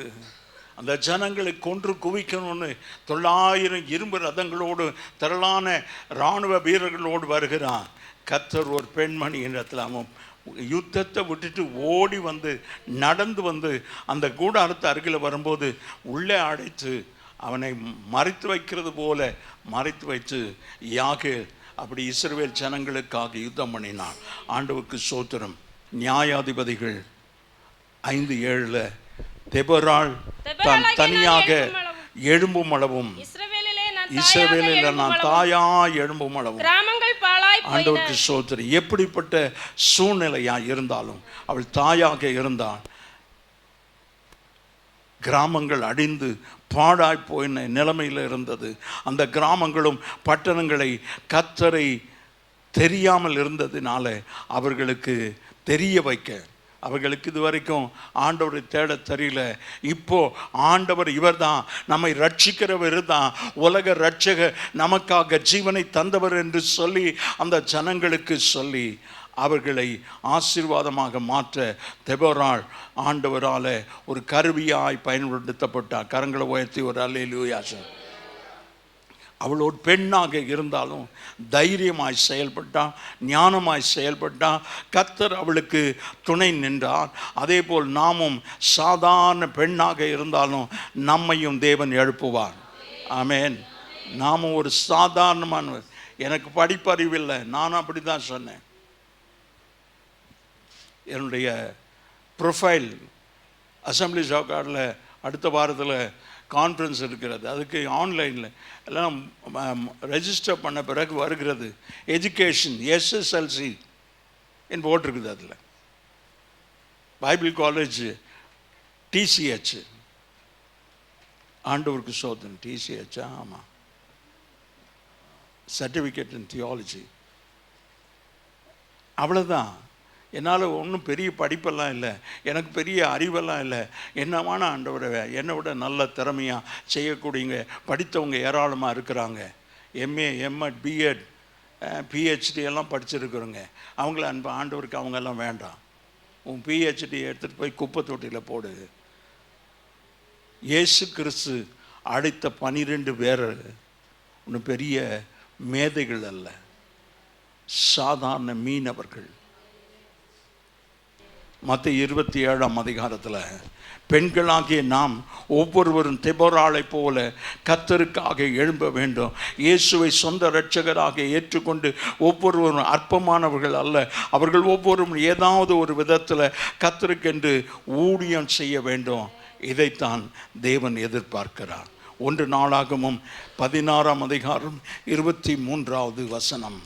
அந்த ஜனங்களை கொன்று குவிக்கணும்னு 900 இரும்பு ரதங்களோடு திரளான இராணுவ வீரர்களோடு வருகிறான். கர்த்தர் ஒரு பெண்மணி இடத்துல அவன் யுத்தத்தை விட்டுட்டு ஓடி வந்து நடந்து வந்து அந்த கூடாரத்து அருகில் வரும்போது உள்ளே அடைத்து அவனை மறைத்து வைக்கிறது போல மறைத்து வைத்து யாகேல் அப்படி இஸ்ரவேல் ஜனங்களுக்காக யுத்தம் பண்ணினான். ஆண்டவருக்கு ஸ்தோத்திரம். நியாயாதிபதிகள் 5:7 தெபொராள் தான் தனியாக எழும்பும் அளவும், இஸ்ரவேலில் நான் தாயா எழும்பும் அளவும். ஆண்டவருக்கு ஸ்தோத்திரம். எப்படிப்பட்ட சூழ்நிலையா இருந்தாலும் அவள் தாயாக இருந்தாள். கிராமங்கள் அடிந்து பாழாய் போயின நிலைமையில் இருந்தது. அந்த கிராமங்களும் பட்டணங்களை கர்த்தரை தெரியாமல் இருந்ததுனால அவர்களுக்கு தெரிய வைக்க, அவர்களுக்கு இது வரைக்கும் ஆண்டவரை தேட தெரியல. இப்போ ஆண்டவர் இவர் தான், நம்மை ரட்சிக்கிறவர் தான், உலக ரட்சகர், நமக்காக ஜீவனை தந்தவர் என்று சொல்லி அந்த ஜனங்களுக்கு சொல்லி அவர்களை ஆசீர்வாதமாக மாற்ற தெபொராள் ஆண்டவரால் ஒரு கருவியாய் பயன்படுத்தப்பட்டார். கரங்களை உயர்த்தி ஒரு அல்லேலூயா. அவள் ஒரு பெண்ணாக இருந்தாலும் தைரியமாய் செயல்பட்டாள், ஞானமாய் செயல்பட்டாள். கர்த்தர் அவளுக்கு துணை நின்றார். அதே போல் நாமும் சாதாரண பெண்ணாக இருந்தாலும் நம்மையும் தேவன் எழுப்புவார். ஆமென். நாமும் ஒரு சாதாரணமான, எனக்கு படிப்பறிவில்லை, நானும் அப்படி தான் சொன்னேன். என்னுடைய ப்ரொஃபைல் அசம்பிளிஸ் ஆஃப் காடில் அடுத்த வாரத்தில் கான்ஃபரன்ஸ் இருக்கிறது. அதுக்கு ஆன்லைனில் எல்லாம் ரெஜிஸ்டர் பண்ண பிறகு வருகிறது. எஜுகேஷன் எஸ்எஸ்எல்சி என்று போட்டிருக்குது. அதில் பைபிள் காலேஜ் டிசிஹெச். ஆண்டவருக்கு சோதனை டிசிஹெச்சா? ஆமாம், சர்டிஃபிகேட் இன் தியாலஜி. அவ்வளோதான். என்னால் ஒன்றும் பெரிய படிப்பெல்லாம் இல்லை, எனக்கு பெரிய அறிவெல்லாம் இல்லை. என்னமான ஆண்டவரை என்னை விட நல்ல திறமையாக செய்யக்கூடியங்க படித்தவங்க ஏராளமாக இருக்கிறாங்க. எம்ஏ, எம்எட், பிஎட், பிஹெச்டி எல்லாம் படிச்சிருக்கிறோங்க. அவங்கள ஆண்டவருக்கு அவங்கெல்லாம் வேண்டாம். உன் பிஹெச்டி எடுத்துகிட்டு போய் குப்பை தொட்டியில் போடு. இயேசு கிறிஸ்து அழைத்த 12 பேர் ஒன்றும் பெரிய மேதைகள் அல்ல, சாதாரண மீனவர்கள். மத்தேயு 27ஆம் அதிகாரத்தில் பெண்களாகிய நாம் ஒவ்வொருவரும் தெபொராளை போல கர்த்தருக்காக எழும்ப வேண்டும். இயேசுவை சொந்த இரட்சகராக ஏற்றுக்கொண்டு ஒவ்வொருவரும் அற்பமானவர்கள் அல்ல, அவர்கள் ஒவ்வொருவரும் ஏதாவது ஒரு விதத்தில் கர்த்தருக்கென்று ஊழியம் செய்ய வேண்டும். இதைத்தான் தேவன் எதிர்பார்க்கிறார். 1 நாளாகமம் 16ஆம் அதிகாரம் 23வது வசனம்.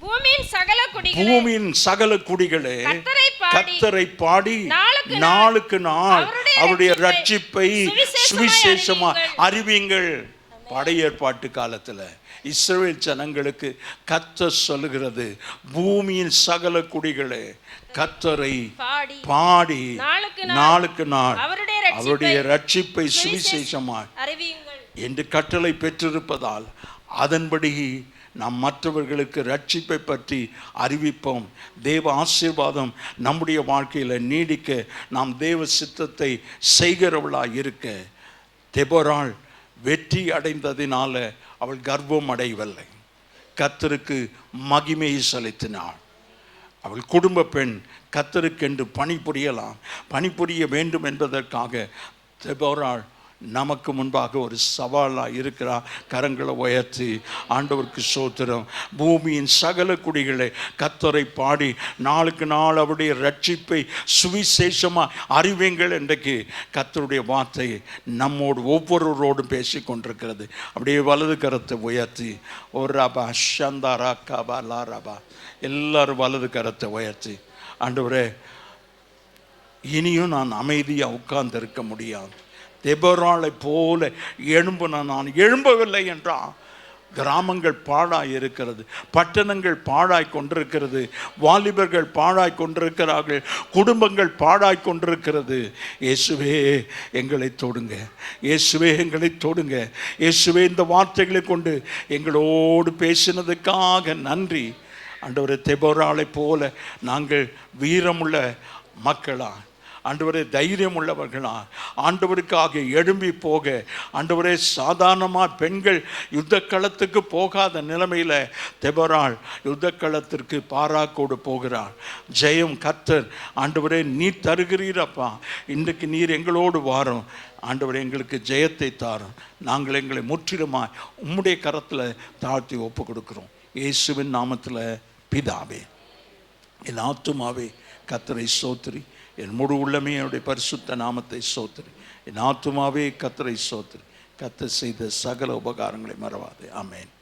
பூமியின் சகல குடிகளே கர்த்தரை பாடி நாளுக்கு நாள் அவருடைய ரட்சிப்பை சுவிசேஷமாய் அறிவியுங்கள். பழைய ஏற்பாட்டு காலத்துல இஸ்ரவேல் ஜனங்களுக்கு கர்த்தர் சொல்லுகிறது, பூமியின் சகல குடிகளே கர்த்தரை பாடி நாளுக்கு நாள் அவருடைய ரட்சிப்பை சுவிசேஷமாய் என்று கட்டளை பெற்றிருப்பதால் அதன்படி நாம் மற்றவர்களுக்கு ரட்சிப்பை பற்றி அறிவிப்போம். தேவ ஆசீர்வாதம் நம்முடைய வாழ்க்கையில் நீடிக்க நாம் தேவ சித்தத்தை செய்கிறவளாக இருக்க. தெபொராள் வெற்றி அடைந்ததினால அவள் கர்வம் அடையவில்லை, கர்த்தருக்கு மகிமையை செலுத்தினாள். அவள் குடும்ப பெண், கர்த்தருக்கென்று பணிபுரிய வேண்டும் என்பதற்காக தெபொராள் நமக்கு முன்பாக ஒரு சவாலாக இருக்கிறார். கரங்களை உயர்த்தி ஆண்டவருக்கு ஸ்தோத்திரம். பூமியின் சகல குடிகளை கர்த்தரை பாடி நாளுக்கு நாள் அவருடைய ரட்சிப்பை சுவிசேஷமாக அறிவிங்கள். இன்றைக்கு கர்த்தருடைய வார்த்தை நம்மோடு ஒவ்வொருவரோடும் பேசி கொண்டிருக்கிறது. அப்படியே வலது கரத்தை உயர்த்தி ஒரு ரபா ஷந்தா ராக்காபா லா ரபா எல்லாரும் வலது கரத்தை உயர்த்தி, ஆண்டவரே இனியும் நான் அமைதியாக உட்கார்ந்து இருக்க முடியாது. தெபொராளை போல நான் எழும்பவில்லை என்றால் கிராமங்கள் பாழாய் இருக்கிறது, பட்டணங்கள் பாழாய் கொண்டிருக்கிறது, வாலிபர்கள் பாழாய் கொண்டிருக்கிறார்கள், குடும்பங்கள் பாழாய் கொண்டிருக்கிறது. இயேசுவே எங்களை தொடுங்க, இயேசுவே எங்களை தொடுங்க. இயேசுவே இந்த வார்த்தைகளை கொண்டு எங்களோடு பேசினதுக்காக நன்றி. ஆண்டவரே, தெபொராளை போல நாங்கள் வீரமுள்ள மக்களா, ஆண்டவரே தைரியம் உள்ளவர்களா, ஆண்டவருக்காக எழும்பி போக. ஆண்டவரே, சாதாரணமாக பெண்கள் யுத்த களத்துக்கு போகாத நிலைமையில் தெபொராள் யுத்த களத்திற்கு பாராக்கோடு போகிறாள். ஜெயம் கர்த்தர் ஆண்டவரே நீர் தருகிறீரப்பா. இன்றைக்கு நீர் எங்களோடு வாரும் ஆண்டவரே, எங்களுக்கு ஜெயத்தை தாரும். நாங்கள் எங்களை முற்றிலுமாய் உம்முடைய கரத்தில் தாழ்த்தி ஒப்பு கொடுக்குறோம். இயேசுவின் நாமத்தில் பிதாவே. என் ஆத்துமாவே கர்த்தரை ஸ்தோத்திரி, என் முழு உள்ளமே என்னுடைய பரிசுத்த நாமத்தை ஸ்தோத்திரி. என் ஆத்துமாவே கர்த்தரை ஸ்தோத்திரி, கர்த்தர் செய்த சகல உபகாரங்களை மறவாதே. ஆமென்.